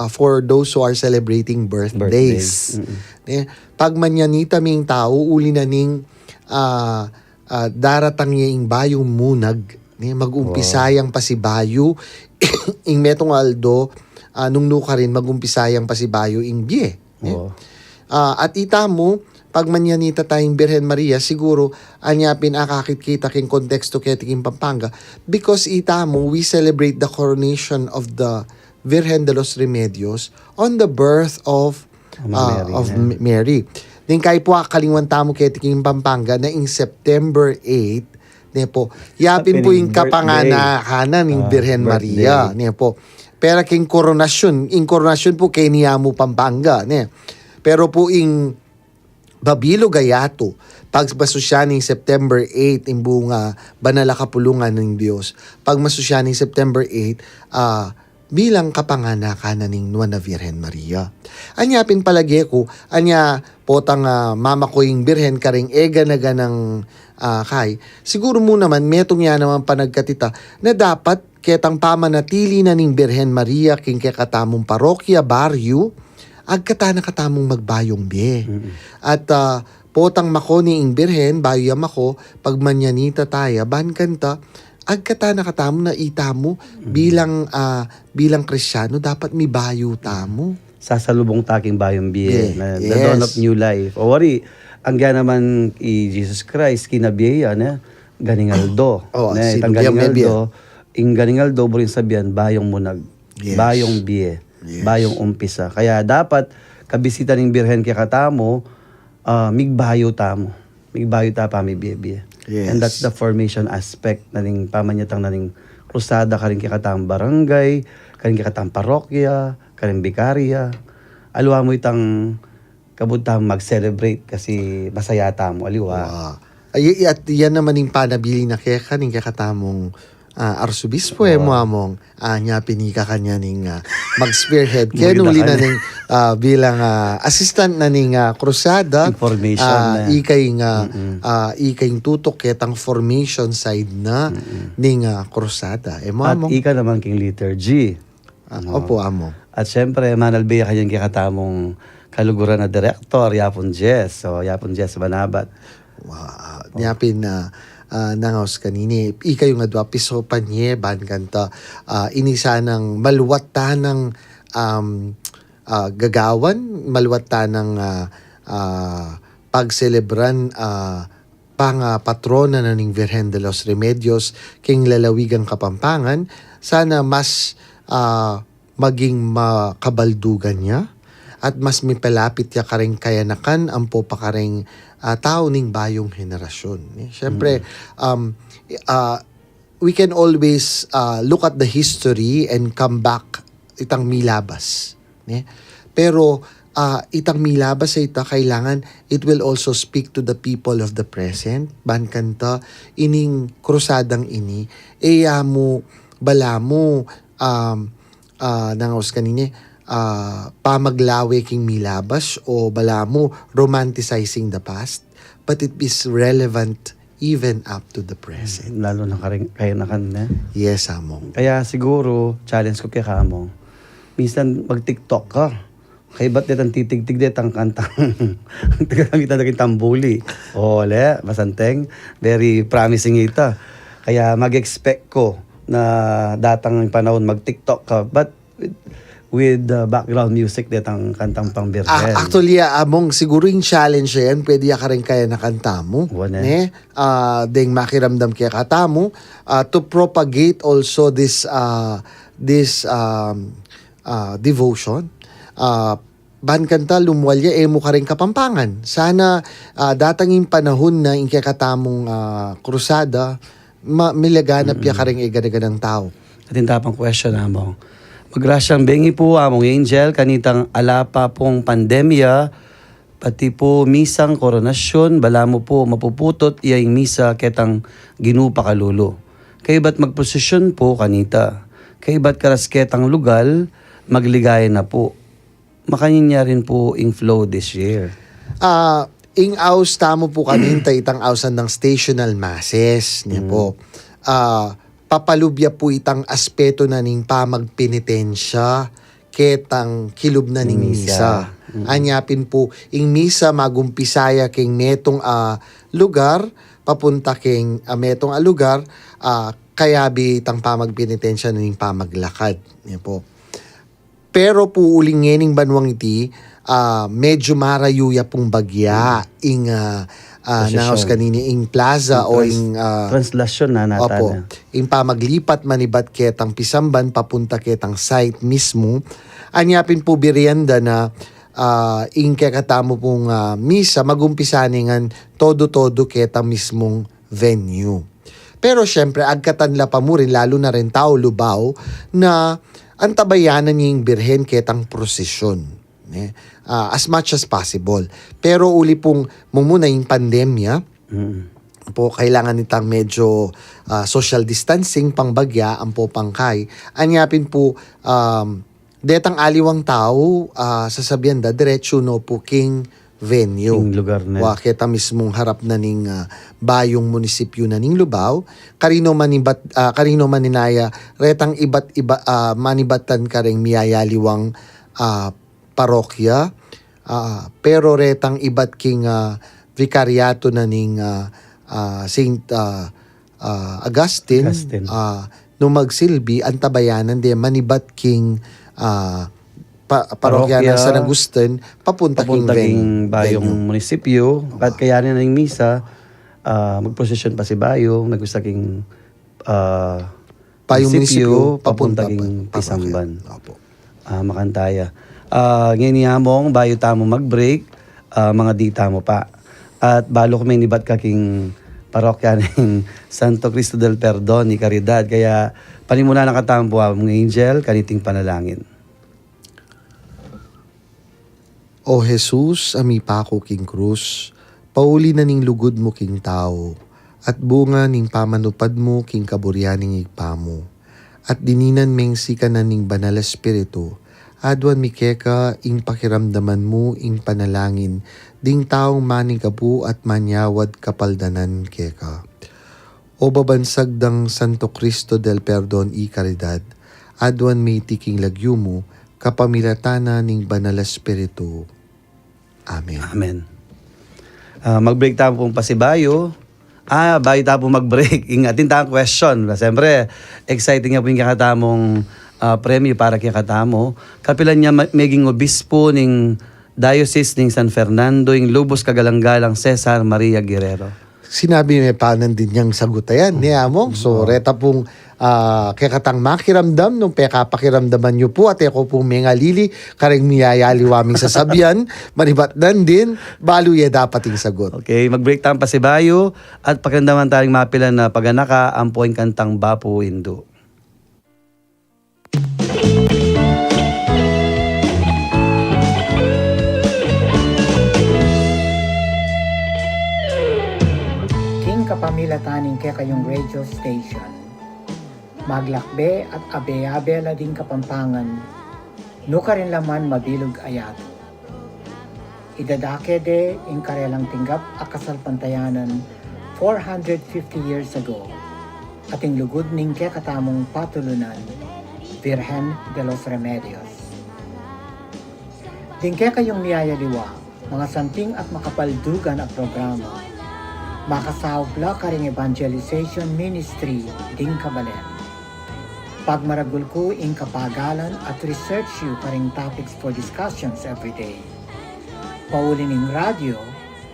for those who are celebrating birthdays. Pag manyanita ming tao, uli na ning daratang yung bayong munag, mag-umpisayang pa si bayo, ing metong Aldo, nung nuka rin, mag-umpisayang pa si bayo ing bie. At ita mo, pag manyanita tayong Birhen Maria, siguro anyapin akakit kita king konteksto ketiking Pampanga, because ita mo, we celebrate the coronation of the Virgen de los Remedios on the birth of Mary. Then kay po kalingwan tamo ketiking Pampanga na in September 8, po, yapin po yung kapanganahanan ng Birhen Maria. Po. Pero king koronasyon po kay Niamo Pampanga. Pero po ing Babilo Gayato, pagmasosya ng September 8, yung buong banala kapulungan ng Diyos, pagmasosya ng September 8, bilang kapanganakan ng Nuana Virgen Maria. Anya pinpalagi ko, anya potang mama ko yung Birhen karing ega na ganang kay. Siguro mo naman, metong yan naman panagkatita, na dapat ketang pamanatili na ng Birhen Maria king kekatamong parokya, baryo, agkata na katamong magbayong bie. At potang mako ni ing Birhen, bayo mako, pag manyanita taya, ban kanta, agkata na katamong na itamo bilang Kristyano, dapat may bayo tamo. Sasalubong taking bayong bie, na the Yes. dawn of new life. O wari, ang gana naman i Jesus Christ, kinabiya na, ganingaldo. Na itang ganingaldo, ing ganingaldo, burin sabihan, bayong munag, Yes. bayong bie. Yes. Bayong umpisa. Kaya dapat kabisita ng Birhen kaya katamo, migbayo tamo. Migbayo ta pa mi biye. Yes. And that's the formation aspect na ning pamanyatang na ning krusada karing kaya katang barangay, karing kaya katang parokya, karing bikarya. Alwa mo itang kabutang mag-celebrate kasi masaya tamo aliwa. At yan naman yung panabili na kaya kaning kakatamong Arsobispo mo among nya pinika kanya ning mag-spearhead kaya nuli na ning bilang assistant na ning krusada Information na. ikay tutok ketang formation side na ning krusada mo At among ika naman king liturgy. opo among At syempre, manalbiya kanyang kikatamong kaluguran na director, Yapon Jess. So, Yapon Jess Manabat. niyapin na nangaos kanini ikayo nga dua piso panye ban kanta inisa ng maluwat ta ng gagawan maluwat ta ng pagselebran pang patrona na ning Virgen de los Remedios king lalawigang Kapampangan. Sana mas maging makabaldugan niya at mas mipalapit ya karing kayanakan ang po pa karing tao ning bayong henerasyon. Siyempre, we can always look at the history and come back itang milabas. Pero itang milabas sa ita kailangan it will also speak to the people of the present. Ban kanta ining krusadang ini mo bala mo nangaos kanini pamaglawe king milabas o bala mo romanticizing the past, but it is relevant even up to the present. Lalo na kaya na kanina. Yes, among. Kaya siguro, challenge ko kay Kamong, minsan mag-TikTok ka. Kaya ba't ditang titig-tig ditang kantang tagamita na tambuli. O, wala, masanteng. Very promising ita. Kaya mag-expect ko na datang panahon mag-TikTok ka. But with background music ditang kantang pang Birhen. Actually, among siguro yung challenge na yan, pwede ka rin kaya nakanta mo. Deng makiramdam kaya kata mo. To propagate also this devotion. Ban kanta lumwalya mo ka rin Kapampangan. Sana datanging panahon na yung kakatamong krusada, milaganap ya ka rin igadagan ng tao. Atin tapang question among. Magrasyang bengi po among Angel, kanitang alapa pong pandemya, pati po misang koronasyon, bala mo po mapuputot iyang misa ketang ginupa kalulo. Kay ba't magposisyon po kanita? Kay ba't karas ketang lugal, magligaya na po. makanya rin po in flow this year. Ing aus tamo po kanintay itang ausan ng stational masses niya po. Papalubya po itang aspeto na ning pamagpenitensya ketang kilub na ning misa. Anyapin po ing misa magumpisaya king metong lugar papunta king metong lugar kaya bitang pamagpenitensya na ning pamaglakad niya po. Pero po uling ngening banwang iti medyo marayuya pong bagya ing naos kanini ing plaza o ing Translasyon na natin. opo, ing pamaglipat manibat ketang Pisamban papunta ketang site mismo. Anyapin po birienda na ing kakatamo pong misa magumpisaningan todo-todo ketang mismong venue. Pero syempre agkatanla pa mo rin lalo na rin tao lubaw na antabayanan niyang birhen ketang prosesyon. As much as possible. Pero uli pong mumuna yung pandemya, po kailangan nitang medyo social distancing pangbagya ang po pangkay. Anyapin po detang aliwang tao sasabihan da diretso no po king venue. King lugar na. Wa kita mismong harap na ning bayong munisipyo na ning Lubao. Karino man ninaya retang iba't iba manibatan ka ring miyayaliwang parokya. Pero retang iba't king vikaryato na ning Saint Augustine. Nung magsilbi ang tabayanan di manibat king parokya ng San Agustin papunta king bayong munisipyo at kaya rin ng misa magprosesyon pa si bayong nagusta king bayong munisipyo papunta king Pisamban. Opo. Makantaya. Ngayon mong bayo tamo mag-break, mga dita mo pa. At balo ko may nibat ka king parokya ng Santo Cristo del Perdon ni Caridad. Kaya panimula na katampo mga angel, kaniting panalangin. O Jesus, ami pako king krus, pauli na ning lugod mo king tao, at bunga ning pamanupad mo king kaburyaning igpamo, at dininan meng sikanan ning banal espiritu, adwan mikeka ing pakiramdaman mo ing panalangin, ding taong maning kabu at manyawad kapaldanan keka. O babansag dang Santo Cristo del Perdon y Caridad, adwan may tiking lagyo mo, kapamilatana ning banal espiritu. Amen. Amen. Mag-break tayo pong pasibayo. Bayo tayo pong mag-break. Ingatin tayo question. Siyempre, exciting nga po yung kakatamong premyo para kikatamo. Kapilan niya maging obispo ng Diocese ng San Fernando, yung Lubos Kagalang-galang Cesar Maria Guerrero. Sinabi may panan din niyang sagutayan niya mo. So, reta pong kekatang makiramdam nung pakiramdaman niyo po at ako pong mengalili kareng miyayali waming sasabihan manibatdan din baluya dapat yung sagot. Okay, mag-break tayo pasibayo at pakiramdaman tayong mapilan na paganaka ang poing kantang Bapo Indo. Kapamilatanin kaya kayong radio station. Maglakbe at abe-abe la din kapampangan, nuka rin laman mabilog ayato. Idadake de in karelang tinggap akasalpantayanan 450 years ago, ating lugod ning kaya katamong patulunan, Virgen de los Remedios. Din kaya kayong niyayaliwa, mga santing at makapaldugan at programa, makasawpla karing evangelization ministry ding kabalen. Pagmaragul ko ing kapagalan at research you karing topics for discussions every day. Paulin ing radyo,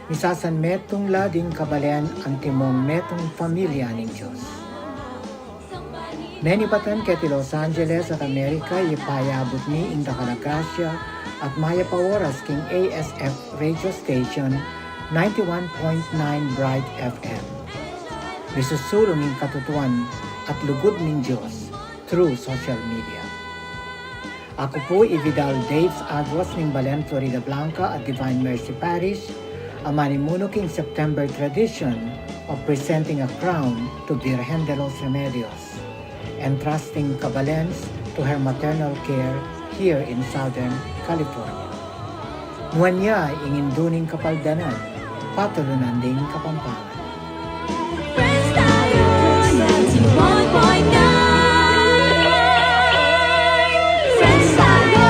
misasan metong lading kabalen ang timong metong pamilya ning Diyos. Many batan keti Los Angeles at Amerika ipayabot ni ing Dakalagasya at maya paworas king ASF radio station 91.9 Bright FM. Bisusulong ng katutuan at lugod ng Diyos through social media. Ako po Ividal Daves Aguas ng Balen, Florida Blanca at Divine Mercy Parish, ang manimuno king September tradition of presenting a crown to Virgen de los Remedios, entrusting Cabalens to her maternal care here in Southern California. Nuanya ingin duning kapaldanan, patulunan ding Kapampangan. Friends tayo, 91.9. Friends tayo.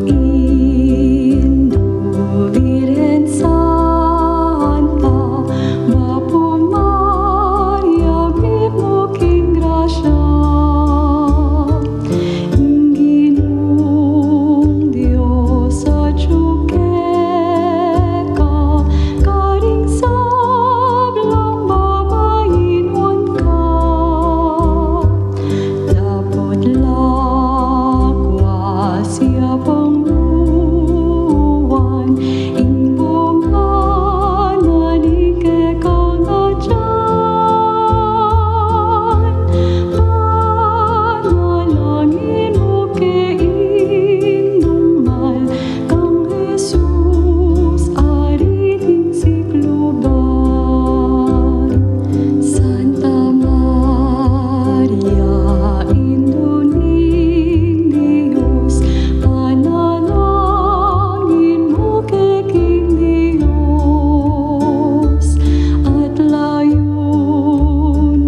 Indo Virgen Santa, Bapo Maria, vivo King Gracia, Inginong Diyos sa Chukeka, Karing sablang babainwan ka, Dapot lakwa siya pangbuwan, Imbongan anike kangachan, Panalangin mo kay Indungmal, kang Jesus ariting sikluban. Santa Maria, Induning Diyos, panalangin mo kay King Diyos, at layon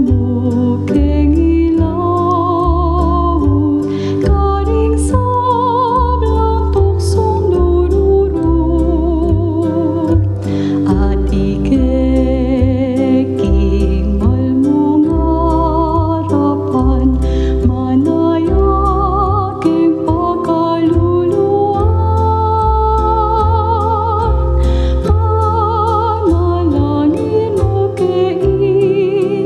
mo kay ilawod, karing sablang tuksong dururot, at ikeking malmong harapan, manayaking pagkaluluan. Panalangin mo kay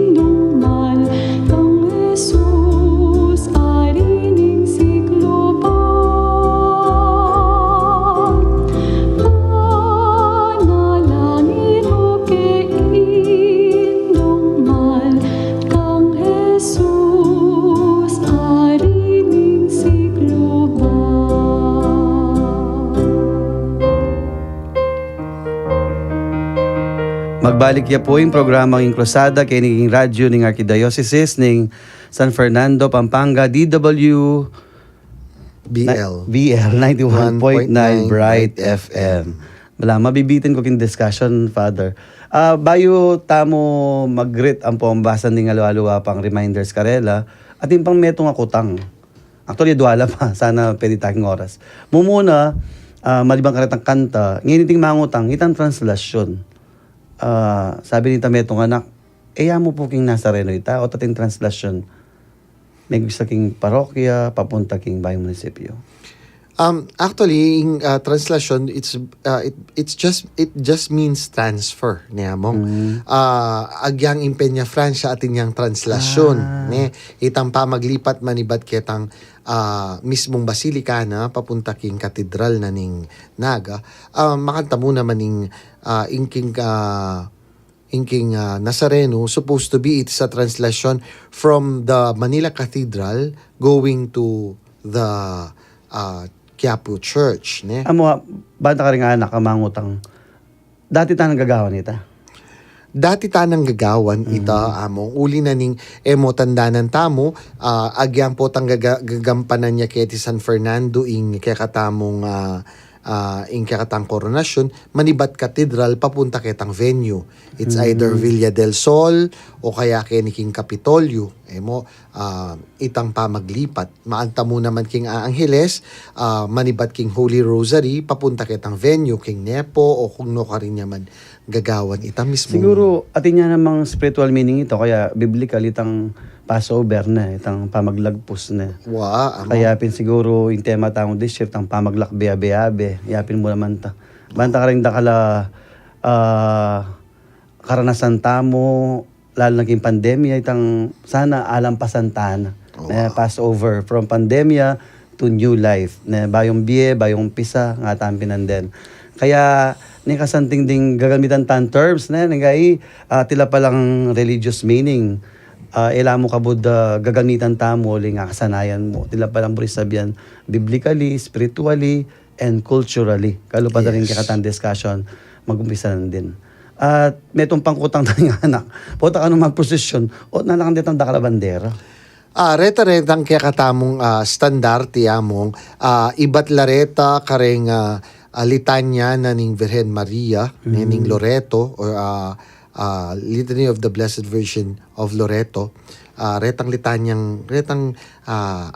Indungmal, kang Jesus arining sikluban. Panalangin mo kay Indungmal, kang Jesus arining sikluban. Magbalik ya po yung programang Inkrusada kay naging radyo ng Archdiocese ng San Fernando, Pampanga, DW BL. BL 91.9 Bright FM. Wala, mabibitin ko king discussion, Father. Bayo tamo mag-greet ang pambasan ng alawa pang reminders karela at yung pang metong akutang. Actually, duwala pa. Sana pwede tayong oras. Mumuna, malibang karetang kanta, ngayon iting mangutang, itang translasyon. Sabi ni Tametong anak, mo po king Nazareno ita, o tating translasyon. May gusto king parokya, papunta king bayong munisipyo. Actually, in translation, it just means transfer niya mo. Agyang impenya Francia atin yang translasyon ne itang pamaglipat manibat ketang mismong basilika na papunta king katedral na ning Naga. Makanta mo naman ning inking Nazareno supposed to be it's a translation from the Manila Cathedral going to the Quiapo Church, ne? Amo, bata ka rin nga anak, mangutang. Dati tanang gagawan ita. Dati tanang gagawan ita, amo. Uli na ning emo tandanan tamo, agyan po tang gagampanan niya kaya ti San Fernando ing kakatamong ing kakatang koronasyon, Manibat Cathedral, papunta ketang venue. It's either Villa del Sol o kaya kay ni King Capitolio. Emo, itang pamaglipat. Maanta mo naman King Angeles, Manibat King Holy Rosary, papunta ketang venue, King Nepo, o kung no ka rin naman gagawan ita mismo. Siguro, atin niya namang spiritual meaning ito, kaya biblical itang Passover na, itang pamaglagpos na. Amo. Kaya pin siguro yung tema taong this year, itang pamaglakbe-abe-abe. Yapin mo naman ta. Banta ka rin dakala karanasan tamo, lalo naging pandemya, itang sana alampasan ta na. Passover from pandemya to new life. Na bayong biye, bayong pisa, nga tampinan din. Kaya, ni kasanting ding gagamitan tan terms na ngay tila palang religious meaning. ila mo kabud gagamitan tamo ling nga kasanayan mo. Tila palang sabihan biblically, spiritually, and culturally. Kalo pa rin kikatan discussion, mag-umpisa na din. At may tumpang kutang tayong anak. Puta ka nung mag-prosesyon, o nalakan ditang dakala bandera. Reta-retang kaya katamong standard among ibat lareta kareng litanya na ning Virgen Maria, ning Loreto, or Litany of the Blessed Virgin of Loreto. Retang litanyang,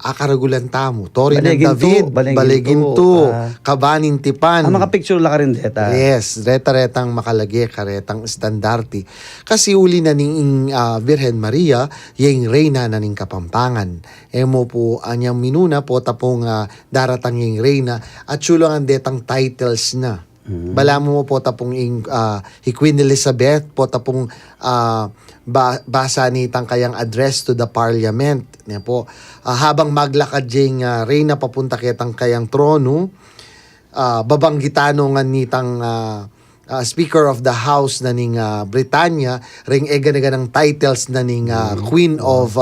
akaragulan tamo. Tori ng David, Baleginto, Kabanin Tipan. Mga picture lang ka rin deta. Yes, reta-retang makalagi, karetang standarti. Kasi uli na ning Virgen Maria, yung reyna na ning Kapampangan. Emo po, anyang minuna po tapong daratang yung reyna at sulang ang detang titles na. Bala mo po tapong Queen Elizabeth po tapong basa ni tang kayang address to the parliament. Yan po. Habang maglakad yung reyna papunta kitang kayang trono, babanggitano nga nitang Speaker of the House na ning Britannia, ring ega ng titles na ning Queen of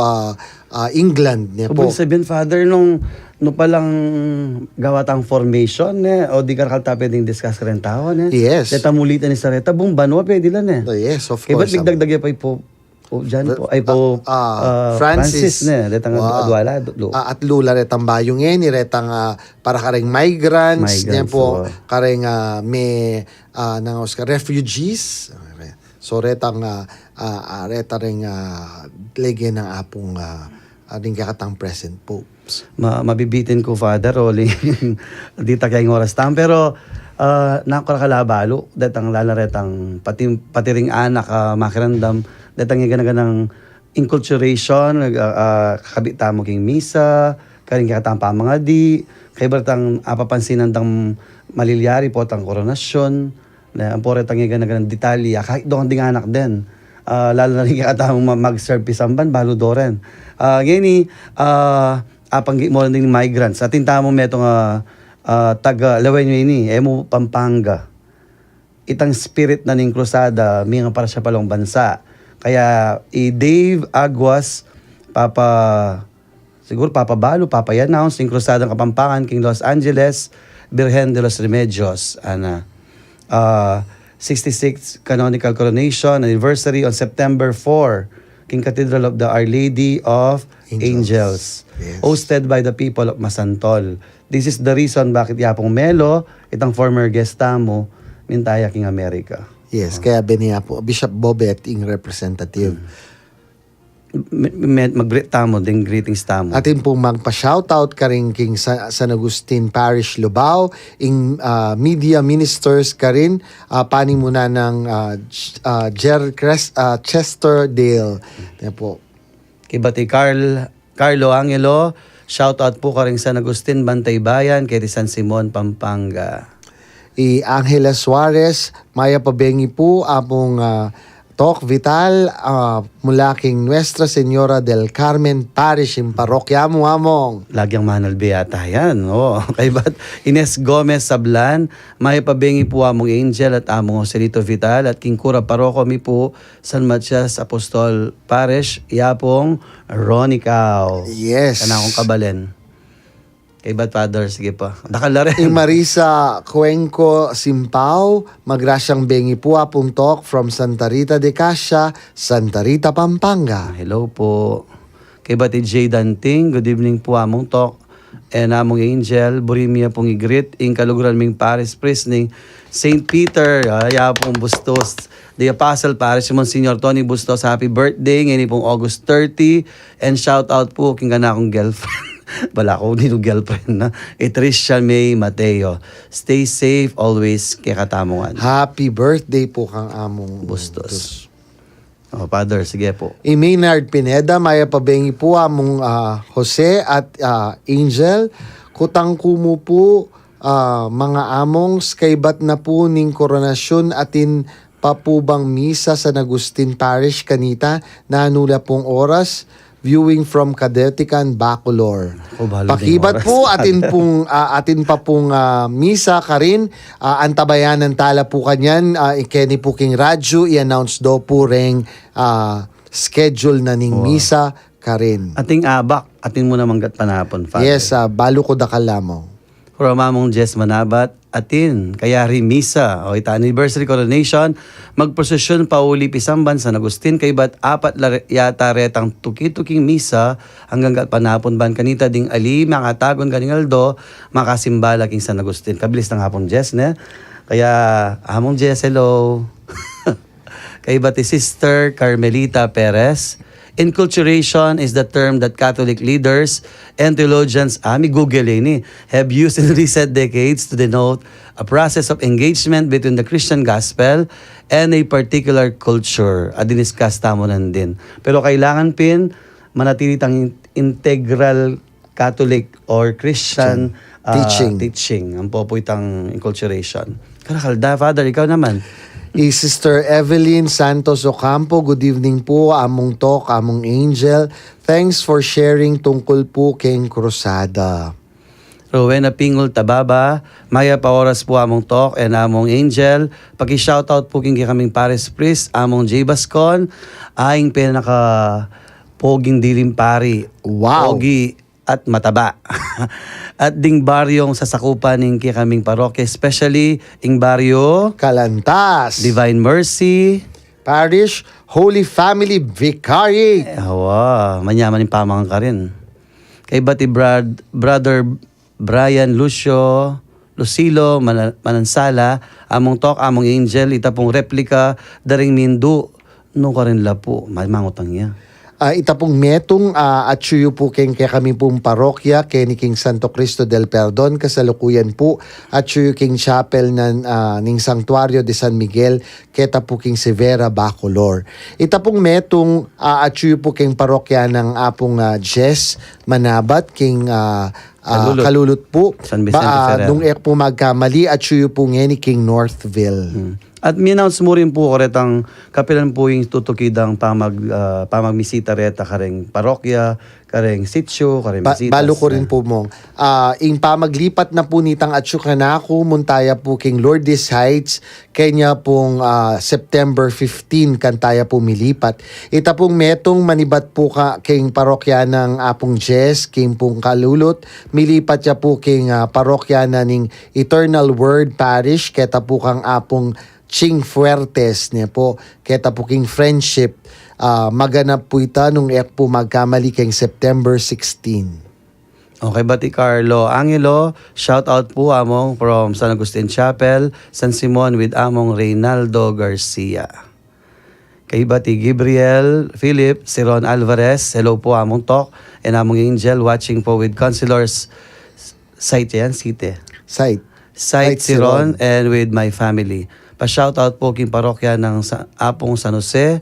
England. Yan po. Kung sabihin, Father, nung palang gawatang formation, o di ka kaltapin din discuss rin tao, Yes. Deta mulitan ni Sareta, bumbanwa, pwede lang, Yes, of Kaya ba't course. bigdagdagya pa po, dyan po, ay po, Francis, Detang adwala, at lula retang bayong ni retang para kareng migrants, niya po, oo. kareng may nangos ka refugees. So retang reta ring lege ng apong ring kakatang present popes. Mabibitin ko, Father, o di ta kayong oras tam, pero nakakalabalalo, detang lalaretang pati ring anak makirandam, detang ng inculturation, kakabit tamo king misa, karing kakatang pamangadi, kay bertang apapansinan tang malilyari po tang koronasyon, ang poretang ng detalya, kahit doon ding anak din. Lalo na rin kakatang mag-serve pisamban, balo doren. Ngayon apanggi mo rin migrants. Atin tamo metong taga lawen ini, emo Pampanga. Itang spirit na ning krusada, mga para sa palong bansa. Kaya Dave Aguas, siguro papabalo, papay-announce ning krusadang Kapampangan, King Los Angeles, Virgen de los Remedios, 66th Canonical Coronation Anniversary on September 4, King Cathedral of the Our Lady of Angels. Yes. Hosted by the people of Masantol. This is the reason bakit yapong Melo, itang former guest mo, mintaya King America. Yes, kaya biniya po Bishop Bobet ing representative. Mag-greet tamo, din greetings tamo. Atin pong magpa-shoutout ka rin king San Agustin Parish, Lubao, ing media ministers ka rin, pani muna ng Chester Dale. Yan po. Kibati Carlo Angelo, shoutout po ka rin San Agustin, Bantay Bayan, kay San Simon, Pampanga. Angela Suarez, Maya Pabengi po, apong Tok Vital, mula king Nuestra Señora del Carmen Parish, in parokya mo among. Lagyang manal beata yan. Kay bat Ines Gomez Sablan, may pabengi po among Angel at among Joselito Vital at King Cura Paroko mi po San Matias Apostol Parish, yapong Ronicao. Yes. Kanakong kabalen. Kay bat Father, sige pa. Nakala rin. Marisa Cuenco Simpao, magrasyang bengi po apuntok from Santa Rita de Casia, Santa Rita, Pampanga. Hello po. Kay Bati J. Danting, good evening po among Tok. And among Angel, Burimia pong igrit, ing kaluguran ming Paris Priest ning St. Peter,aya pong Bustos. The Apostle Parish, Monsignor Tony Bustos, happy birthday, ngayon pong August 30. And shout out po king kanakong girlfriend. Bala ko, hindi girlfriend na. Tricia May Mateo. Stay safe always kay katamongan. Happy birthday po kang among Bustos. Father, sige po. Maynard Pineda, maya pabengi po among Jose at Angel. Kutang kumu po mga among skaybat na po ning koronasyon atin papubang misa sa San Agustin Parish kanita nanula pong oras. Viewing from Kadetican, Bacolor. Pakibat po atin pa pong misa ka rin. Antabayan ng tala po kanyan. Ikeni po king radyo i-announce do po ring schedule na ning misa karin. Ating abak, atin mo na manggat panapon, Father. Yes, balo ko da kalamo. From among Jess Manabat, atin, kaya rin misa, o ita anniversary coronation, magprosesyon pauli pisamban San Agustin, kay bat apat yata retang tuki-tuking misa, hanggang gat panapon ban kanita ding ali, makatagon ganing aldo, makasimbala king San Agustin. Kabilis ng hapon Jess, ne? Kaya, among Jess, hello. Kay bat Sister Carmelita Perez, enculturation is the term that Catholic leaders and theologians, Google ini, have used in recent decades to denote a process of engagement between the Christian gospel and a particular culture. Diniscuss tamo nan din. Pero kailangan pin manatili tang integral Catholic or Christian teaching. Ang po itang enculturation. Karakalda, Father, ikaw naman. Sister Evelyn Santos Ocampo, good evening po, among talk, among angel. Thanks for sharing tungkol po keng krusada. Rowena Pingol Tababa, Maya Paoras po among talk and among angel. Paki-shoutout po king kaming Paris Priest, among J. Bascon, aing pinaka poging dilim pari. Wow. Pogi at mataba. At ding baryong sasakupan ng kaming parokya, especially ing baryo Kalantas, Divine Mercy, Parish Holy Family Vicariate. Hawa, manyaman yung pamangan ka rin. Kay bati Brother Brian Lucio, Lucilo, Manansala, among talk, among angel, itapong replika, daring mindu, no ka rin lapo, mangutang niya. Ita pong metong at suyo po keng kami pong parokya keni king Santo Cristo del Perdon kasalukuyan po at suyo king chapel ning Santuario de San Miguel keta po king Severa Bacolor. Ita pong metong at suyo po keng parokya ng apong Jess Manabat king Kalulot po. San Vicente Ferrer. Nung po magkamali at suyo po ngeni king Northville. At minouns mo rin po karetang kapilan po yung tutukidang pamagmisita reta kareng parokya, kareng sitio, kareng bisita. Balo ko rin po mong. Ing pamaglipat na po nitang atyo kanako, muntaya po king Lourdes Heights, kanya pong September 15 kantaya po milipat. Ita pong metong manibat po king parokya ng apong Jess, king pong Kalulot, milipat ya po king parokya na ning Eternal Word Parish, keta po kang apong Ching Fuertes niya po, keta po king Friendship, maganap po ita nung po magkamali king September 16. Okay, bati Carlo Angelo, shout out po among from San Agustin Chapel, San Simon with among Reynaldo Garcia. Kay bati Gabriel Philip, si Ron Alvarez, hello po among talk, and among angel watching po with counselors site yan, site. Site si Ron and with my family. Pa-shoutout po king parokya ng apong San Jose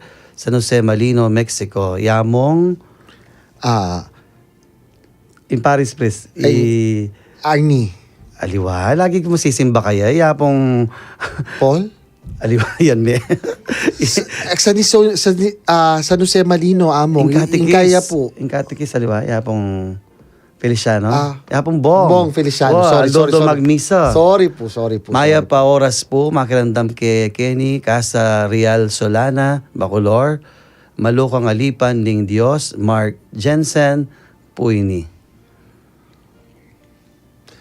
Malino, Mexico. Yamong in Paris Priest. Arnie. Aliwa, lagi ko masisimba kaya. Yapong Paul? aliwa yan me. San Jose Malino among Ingkaya po. Inkatikis aliwa. Yapong Feliciano? Yapong Bong Feliciano. Sorry. Magmisa. Sorry po. Maya pa oras po, makirandam kay Kenny, Casa Real Solana, Bacolor, Malukang Alipan ning Dios, Mark Jensen, Puini.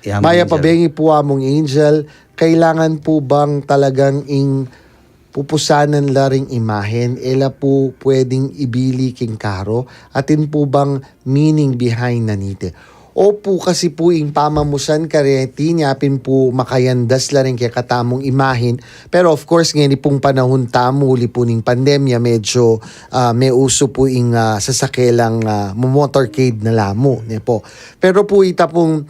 Maya pabengi po among angel, kailangan po bang talagang pupusanan laring imahen, ela po pwedeng ibili king karo, atin po bang meaning behind nanite? O po kasi po pamamusan kareti, nyapin po makayandas laring kaya katamong imahin, pero of course ngayon pong panahon tamo, uli po ning pandemya, medyo may uso po sasakelang motorcade na lamo. Po. Pero po ita pong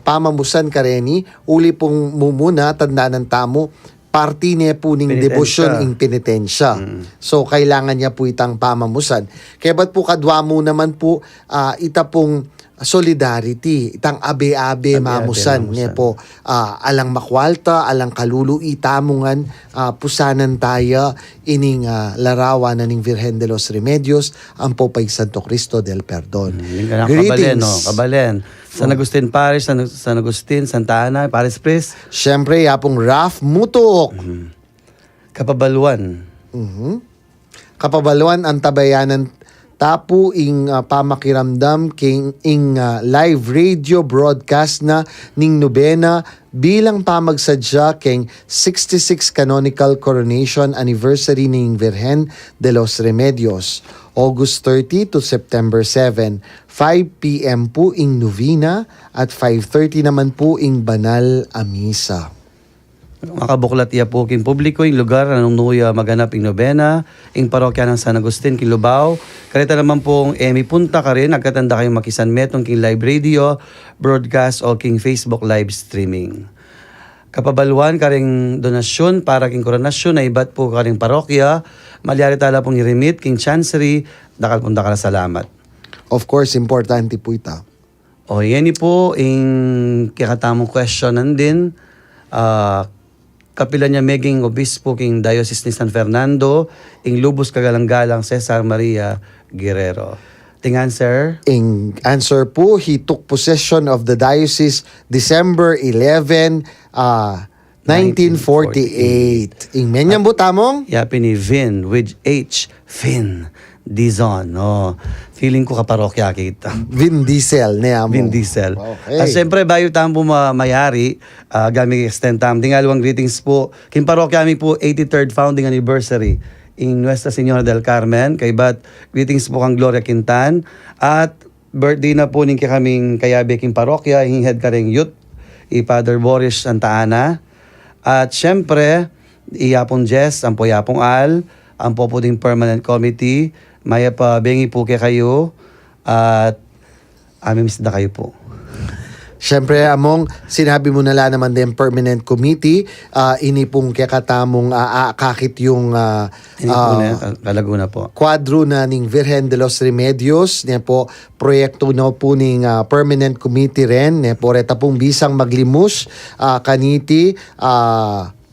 pamamusan kareni, uli pong mumuna, tandaan ng tamo, party niya po ning devotion ing penitensya. So, kailangan niya po itang pamamusan. Kaya ba't po kadwa mo naman po ita pong solidarity, itang abe-abe mamusan niya po. Alang makwalta, alang kalulu, itamungan, pusanan tayo ining larawan na ning Virgen de los Remedios, ang Popay Santo Cristo del Perdon. Greetings. Kabalen. San Agustin Parish, San Agustin, Santa Ana, Paris Priest. Siyempre, yapong Raf Mutok. Kapabaluan. Kapabaluan ang tabayanan tapu ing pamakiramdam king live radio broadcast na ning nobena bilang pamagsadya king 66 canonical coronation anniversary ning Virgen de los Remedios. August 30 to September 7, 5 p.m. po ing novena at 5:30 naman po ing banal a misa. Makabuklat iya po king publiko yung lugar na nuya maganap ing nobena, ing parokya ng San Agustin, king Lubao. Karita naman pong punta ka rin, nagkatanda kayong makisan metong king live radio, broadcast o king Facebook live streaming. Kapabaluan karing donasyon para king koronasyon na iba't po karing parokya, malyari tala pong irimit king chancery, dakal pong dakal salamat. Of course, importante po ita. O yan po, ing kikatamong questionan din, kapila niya meging obispo king Diocese ni San Fernando, ing lubos kagalang-galang Cesar Maria Guerrero. Tingan, sir? In answer po, he took possession of the diocese December 11, 1948. Ing menyang butamong? Yapi ni Vin with H. Vin Dizon. Oh, feeling ko kaparokya kita. Vin Diesel niya mo. Vin Diesel. Okay. At siyempre, bayo tamo mayari, gaming extend tam. Tingalawang greetings po. King parokya mi po 83rd founding anniversary in Nuestra Señora del Carmen. Kay Bat, greetings po kang Gloria Quintan. At birthday na po ning kaming kayabe king parokya, head karing youth, Father Boris Santa Ana. At siyempre, iyapong Jess, ang po yapong Al, ang po po ding permanent committee, maya pa bengi po kay kayo, at miss na kayo po. Siyempre, among sinabi mo nala naman din permanent committee, ini pong kakatamong kakit yung Hindi po na, Kalaguna po. kwadro na ning Virgen de los Remedios, niya po proyekto na po ning permanent committee rin, niya po reta pong bisang maglimus, kaniti,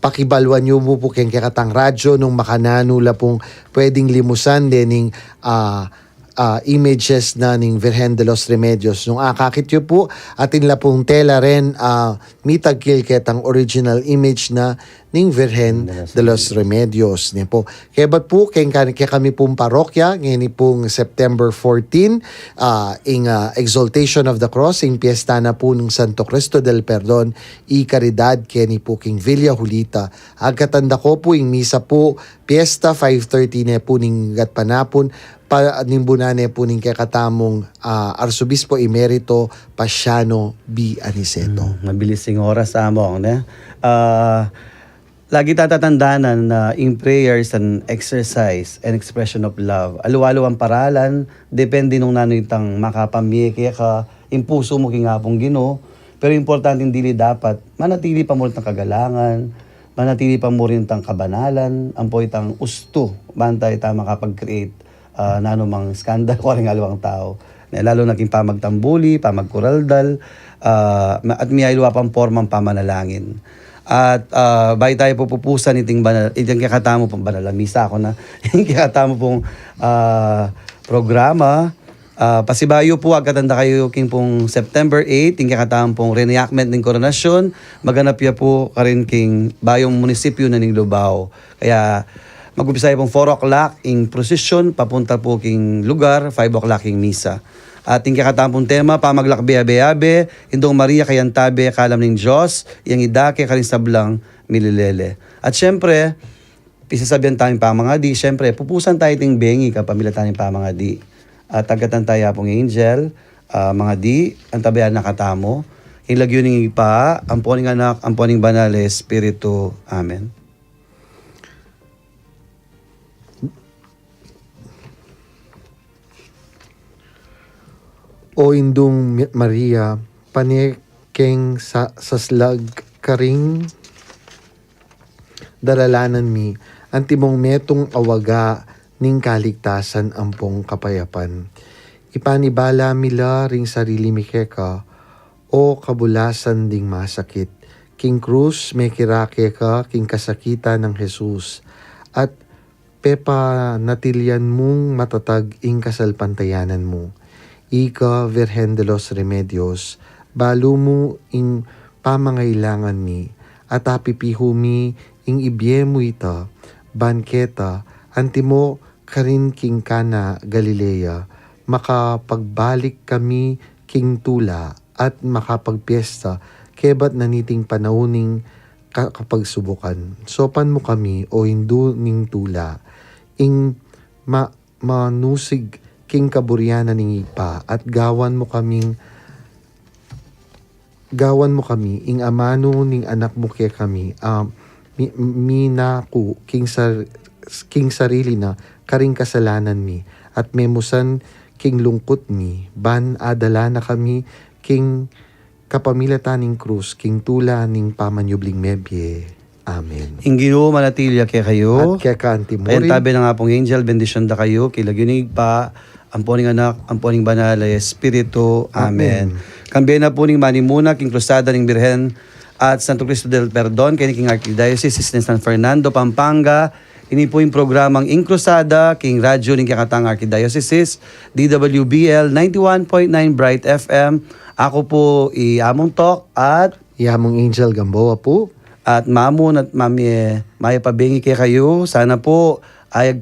pakibalwan nyo mo po keng kakatang radyo nung makananula pong pwedeng limusan din ning images na ning Virgen de los Remedios. Nung akakit yun po, atin la pong tela rin mitagkil ketang original image na ning Virgen de los Remedios. Niya po. Kaya ba't po, kaya kami pong parokya, ngayon pong September 14, ing Exaltation of the Cross, ing piyesta na po ng Santo Cristo del Perdon, y Caridad, kaya ni po king Villa Julita. Agkatanda ko po, ing misa po, piyesta 5:30 na po ning gatpanapon, nimbunan po ning kakatamong Arsobispo Emerito Pasiano B. Aniceto. Mabilis yung oras among, ne? Lagi tatatandanan na in prayers and exercise and expression of love. Aluwalo ang paralan, depende nung nanitang makapamiyeke ka, in puso mo kingapong Ginoo, pero importante dili dapat, manatili pa mo rin tang kagalangan, manatili pa mo rin tang kabanalan, ang po itang usto, bantay ta makapag-create na anumang skandal ko rin alawang tao. Lalo naging pamagtambuli, pamagkuraldal, at miyayluwa pang formang pamanalangin. At bahay tayo pupupusan iting kakatamo pong banalamisa ako na yung kakatamo pong programa. Pasibayo po, agkatanda kayo king pong September 8, yung kakatamo pong reenactment ng koronasyon. Maganap ya po karin king bayong munisipyo na ng Lubao. Kaya mag-umpisa pong 4 o'clock in procession, papunta po king lugar, 5 o'clock king misa. At yung kakatampong tema, pamaglakbe-abe-abe, Indong Maria kayantabe, kalam ng Diyos, yung idake karin sablang mililele. At syempre, pisasabihan tayong pamangadi, syempre, pupusan tayo ting bengi kapamila tayong pamangadi. At agatan tayo pong angel, mga di, ang tabayan nakatamo, ilagyo ng ipa, ang poning anak, ang poning banal, Espiritu. Amen. O Indong Maria, panekeng saslag karing daralanan mi, antimong metong awaga ning kaligtasan ampong kapayapan. Ipanibala mila ring sarili mi keka, o kabulasan ding masakit. King krus may kirake ka, king kasakita ng Jesus. At pepa natilyan mong matatag ing kasalpantayanan mo. Ika, Virgen de los Remedios, balo mo ing pamangailangan mi, at apipiho mi ing ibye mo ita, banketa, antimo karin king Kana, Galilea, makapagbalik kami king tula at makapagpiesta, kebat naniting panauning kapagsubukan. Sopan mo kami o hindu ning tula, ing manusig king kaburyanan ning ipa, at gawan mo kami ing amano ning anak mo kaya kami, minaku king sarili na karing kasalanan mi, at memusan king lungkot mi, ban adala na kami king kapamilataning krus, king tula ning pamanyubling mebye. Amen. Ingino manatilia kay kayo. At kaya ka Ayan antimurin, tabi na nga pong angel, bendisyon da kayo, kilaginig pa, ang poning anak, ang poning banal ay Espiritu. Amen. Kambiyan na po ning manimuna, king krusada ning Birhen at Santo Cristo del Perdon, kay king Archdiocese ni San Fernando, Pampanga. Ini po yung programang Inkrusada, king radyo ning Kakatang Archdiocese, DWBL 91.9 Bright FM. Ako po Among Tok at Yamong Angel Gamboa po. Mamon at Mami Maya Pabingi kay kayo. Sana po ay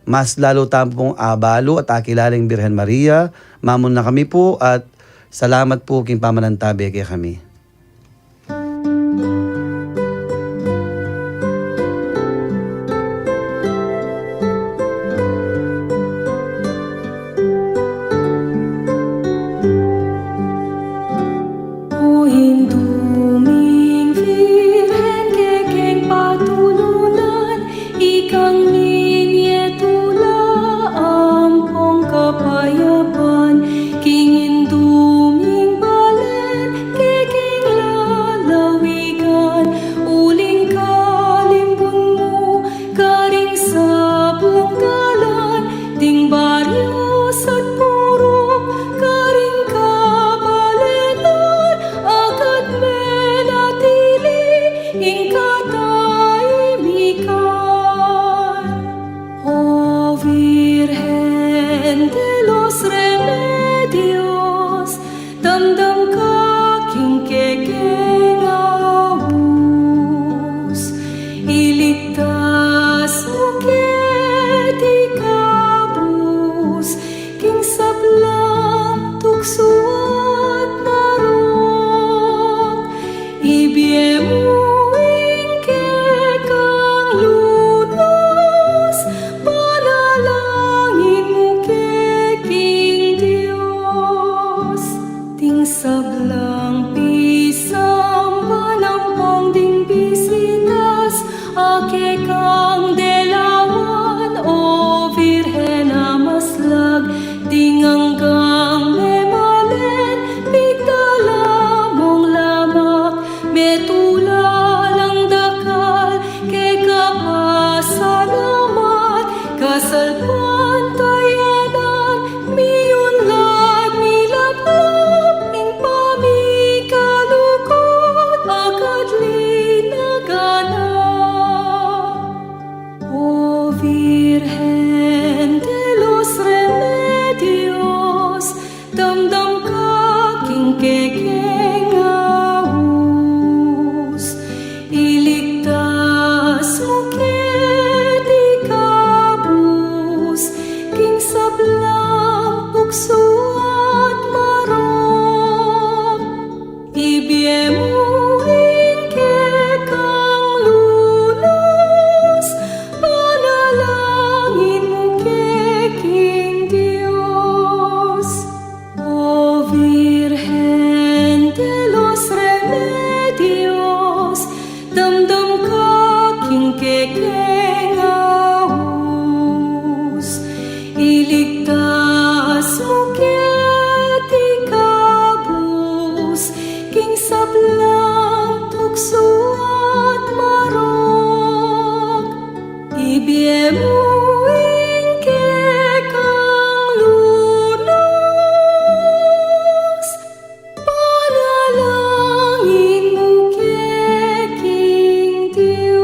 mas lalo tampong abalo at akilaling Birhen Maria. Mamon na kami po at salamat po king pamanantabi kay kami. O hinduming Virhen kekeng patulunan, ikang ninyetula ampong kapayapan, king hinduming balen kekeng lalawigan, uling kalimbun mo karing sablang dalan, ding baryos at purok karing kabalenan, agad menatili ing katahimikan. O Virgen de los Remedios, damdam ka king kekeng awus, iligtas mo ket ikabus, king sablang tukso at marok, ibiyemuing kekang lunas, panalangin mo keking Diyos, ting sablang pisang panampong ding bisitas, ake kang delawan, o Virgen amaslag, ding hanggang memalen, pigdala mong lamak, metulalang dakal, kay kapasalamat, kasalpan tayanan, miyunlad milaplap, ing pamikalukot, agad linaganap. O Virgen de los Remedios, damdam ka king kekeng awus, iligtas mo ket ikabus, king sablang tukso at marok, ibiyemuing kekang lunas, panalangin mo keking Diyos. O Virgen de los Remedios, damdam ka king kekeng awus, iligtas mo ket ikabus, king sablang tukso at marok, ibiyemuing kekang lunas, panalangin mo keking Diyos.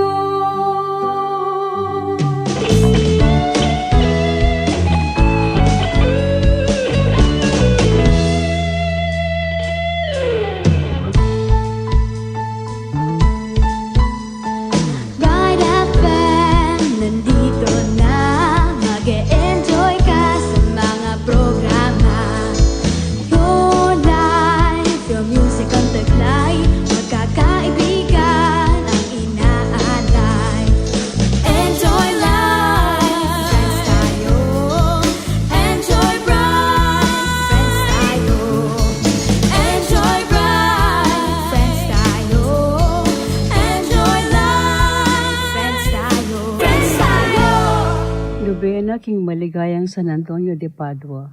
Novena King Maligayang San Antonio de Padua.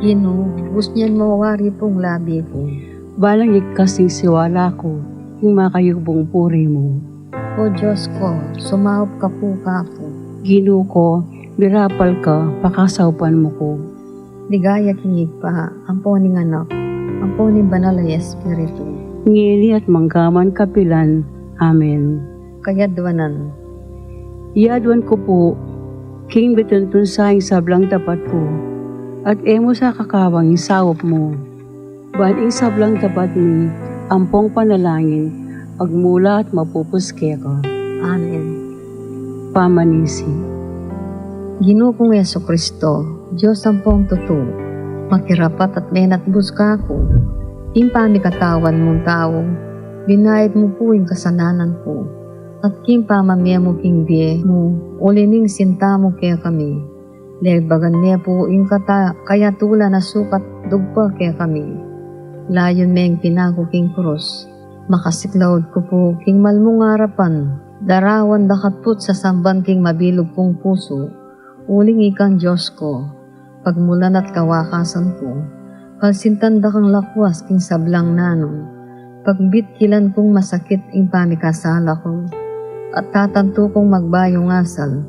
Ginoo, gusto niyan mawari pong labi ko. Balang ikasing siwala ko, yung makayubong puri mo. O Diyos ko, sumahop ka po kapo. Ginoo ko, mirapal ka, pakasaupan mo ko. Ligaya kingig pa, amponing anak, amponing banal ay Espiritu. Ngini at manggaman kapilan. Amen. Kayadwanan, Iadwan ko po, king bituntun sa sablang tapat ko, at emo sa kakawang isawap mo. Baling sablang tapat ni, ampong panalangin, agmula at mapupuske ka. Amen. Pamanisi. Ginoo kong Yeso Kristo, Diyos ang pong totoo, makirapat at menatbus ka ako. Impami katawan mong tao, binayad mo po yung kasalanan ko. At kimpamamaya mo king biye mo, ulining sinta mo kaya kami. Lebagan niya po yung kaya tula na sukat dugpa kaya kami. Layon meng pinago king krus, makasiklaod ko po king malmong harapan. Darawan dakatput sa samban king mabilog kong puso, uling ikang Diyos ko, pagmulan at kawakasan ko. Kalsintan da kang lakwas king sablang nanong, pagbitkilan kong masakit ing panikasala ko, at tatanto kong magbayong asal,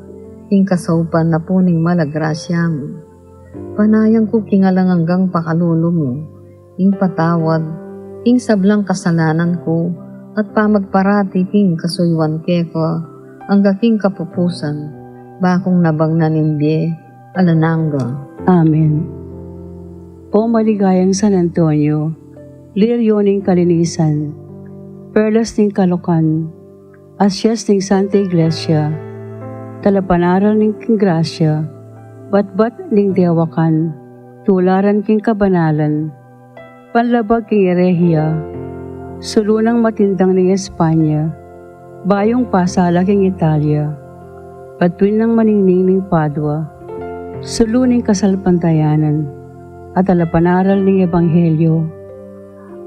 ing kasaupan na puning malagrasya mo. Panayang ko kingalang hanggang pakalulo mo, ing patawad, ing sablang kasalanan ko, at pamagparati king kasuywan keko, ang gaking kapupusan, bakong nabang nanimbiye, alanangga. Amen. O maligayang San Antonio, liryo ning kalinisan, perlas ning kalokan, asyas ning Santa Iglesia, talapanaral ning king grasya, batbat ning dewakan, tularan king kabanalan, panlabag king erehiya, sulunang matindang ning Espanya, bayong pasala king Italia, patwin ng maningning ning Padua, suluning kasalpantayanan, at alapanaral ning Ebanghelyo.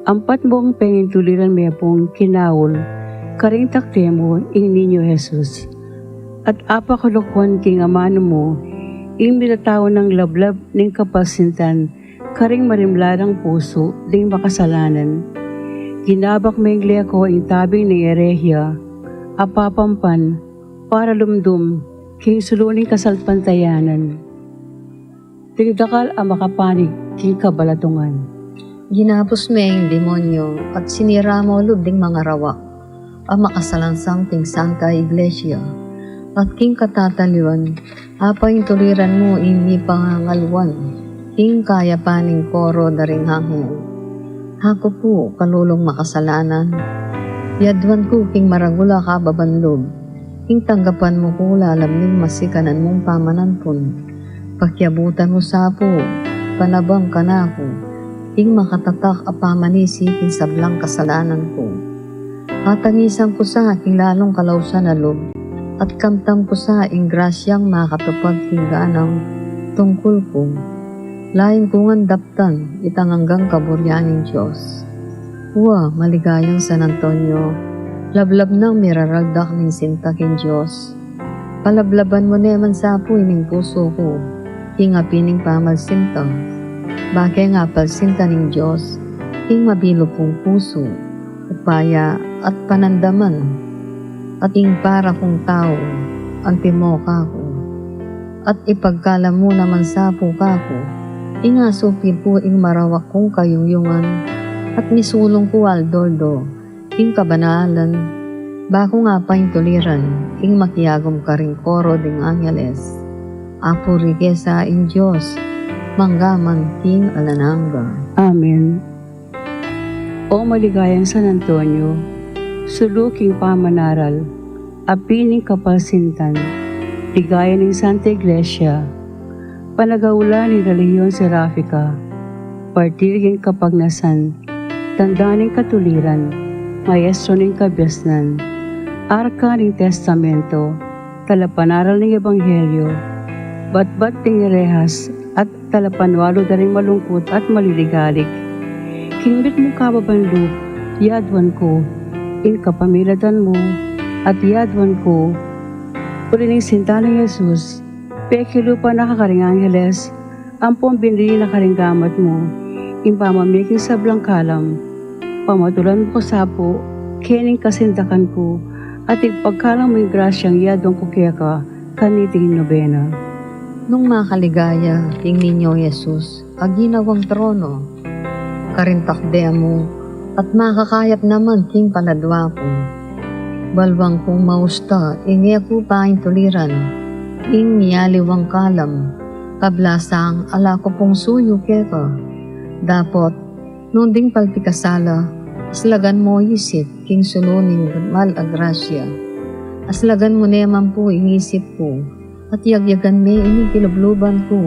Ampat mong pengintuliran may pong kinawol, karing taktemo ing ninyo Jesus. At apakalokwan king amano mo, ing milataw ng lablab ning kapasintan, karing marimlarang puso ding makasalanan. Ginabak may ko ing tabing ning erehiya, apapampan, para lumdum, king suluning kasalpantayanan. Tingdakal ang makapanig king kabalatungan. Ginapos me yung demonyo at sinira mo lubding mga rawak, ang makasalansang king Santa Iglesia, at king katataliwan, apay tuliran mo hindi pangangalwan, king kaya paning koro daring hangin. Hako po kalulong makasalanan, yadwan ko king maragula ka babanlog, king tanggapan mo ko lalamning masikanan mong pamananpon. Pakyabutan mo sa po, panabang ka na ako, ing makatatak apamanisi king sablang kasalanan ko. Atangisan ko sa aking lalong kalawsan na loob, at kamtam ko sa ing grasyang makatupag king ganang tungkol ko. Lain kong andaptan, itang hanggang kaburyaning Diyos. Uwa, maligayang San Antonio, lablab ng miraragdak ning sinta king Diyos. Palablaban mo neman sa po ining puso ko, king apining pamalsinta, bagay nga palsinta ning Diyos, king mabilog kong puso, upaya at panandaman, at ing para kong tao, ang timoka ko, at ipagkala mo naman sa po ka ko, ing asupil po ing marawak kong kayuyungan, at misulong ko aldoldo, ing kabanalan, bako nga pa ing tuliran, ing makiyagom ka ring koro ding angeles. Apo rigesa in Diyos, manggaman king alanangga. Amen. O maligayang San Antonio, suluking pamanaral, apining kapalsintan, ligaya ng Santa Iglesia, panagaula ni Reliyon Serafika, partiriging kapagnasan, tandaning katuliran, maestro ng kabyasnan, arka ng testamento, talapanaral ng Ebanghelyo, batbat ting rehas at talapanwalo daring malungkot at maliligalig. Kingbit mo kababanlog, yadwan ko, in kapamilatan mo, at yadwan ko, urining sinta ng Jesus, peki lupa nakakaring angeles, ampong binili na karinggamat mo, in pamamiking sa blangkalam, pamatulan mo ko sapo, kening kasintakan ko, at ipagkalang mo yung grasyang yadwan ko kaya ka, kaniting nobena. Nung makaligaya, King Ninyo Jesus, aginawang trono, karintakde mo, at makakayat naman King Paladwa ko. Balwang kong mausta, ingi ako paing tuliran, ing niyaliwang kalam, kablasang ala ko pong suyo keka. Dapot, nung ding palpikasala, aslagan mo isip, King Suluning malagrasya. Aslagan mo naman po ingisip ko, at yagyagan me inipilubluban ko,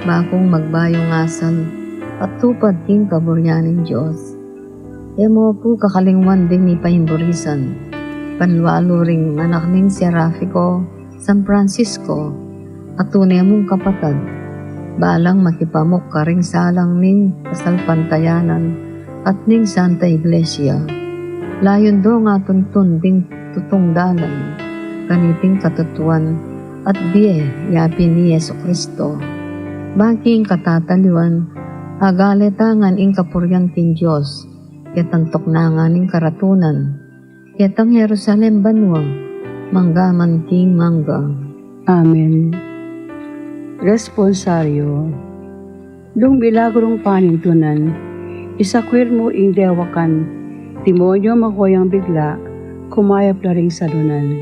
bakong magbayong asal, at tupad King kaburyaning Diyos. Emo po kakalingwan din ni pahimburisan, panwalo ring anak ning Serafico, San Francisco, at tunay mong kapatad, balang makipamok ka ring salang ning kasalpantayanan, at ning Santa Iglesia. Layon do nga tuntun ding tutong dalan, kaniting katutuan, at biye yapi ni Yesu Kristo. Baking katataliwan, agaletangan ing kapuryan king Diyos, ketantok na nga ning karatunan, ketang Jerusalem banwang, manggaman king mangga. Amen. Responsaryo. Dung bilagurong panintunan, isakwil mo ing dewakan, timonyo makoyang bigla, kumayap na ring salunan.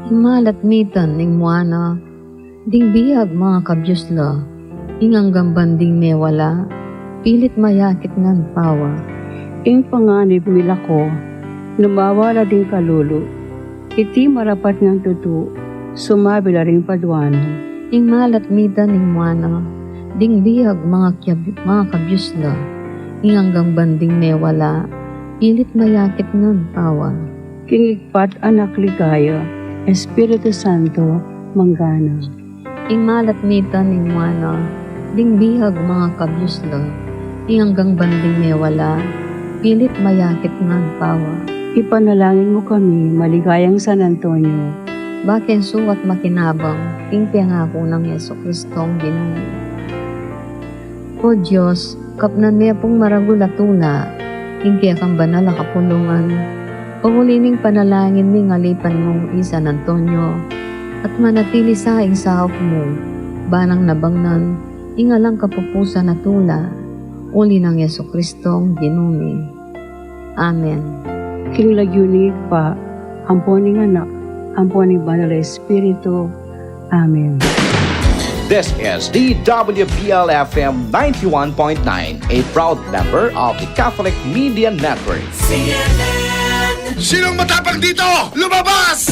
Himalatmitan ning muana, ding biyag mga kabyusla, ingang gamban ding mewala, pilit mayakit ngan pawa. Ing panganib mila ko, lumawala ding kalulu, iti marapat ng tutu, sumabi na ring padwanan. Ing malatmitan ning muana, ding biyag mga kabyusla, ingang gamban ding mewala, pilit mayakit ngan pawa. Kingigpat anak ligaya, Espiritu Santo, manggana. Ing malatmitan ning muana, ding bihag mga kabyusla, ing hanggang banding mewala, pilit mayakit ngan pawa. Ipanalangin mo kami, maligayang San Antonio. Baken suwat makinabang, ing piyangako ng Yeso Kristong Ginoo. O Diyos, kapnan niya pong maragulatula, ing kaya kang banal kapulungan, pamulining panalangin ni ngalipan mong San Antonio, at manatili sa ing sahop mo, banang nabangnan, ingalang kapupusan na tula, uli ng Yeso Kristong Ginoo. Amen. King lagyunig pa, amponing anak, amponing banal na Espiritu. Amen. This is DWBL-FM 91.9, a proud member of the Catholic Media Network. Sinong matapang dito? Lumabas!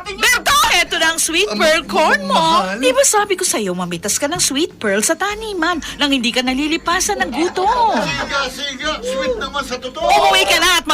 Berto, eto na ang sweet pearl corn mo. Di ba sabi ko sa'yo, mamitas ka ng sweet pearl sa taniman nang hindi ka nalilipasan ng gutom. Siga, sweet naman sa totoo. Umuwi ka na at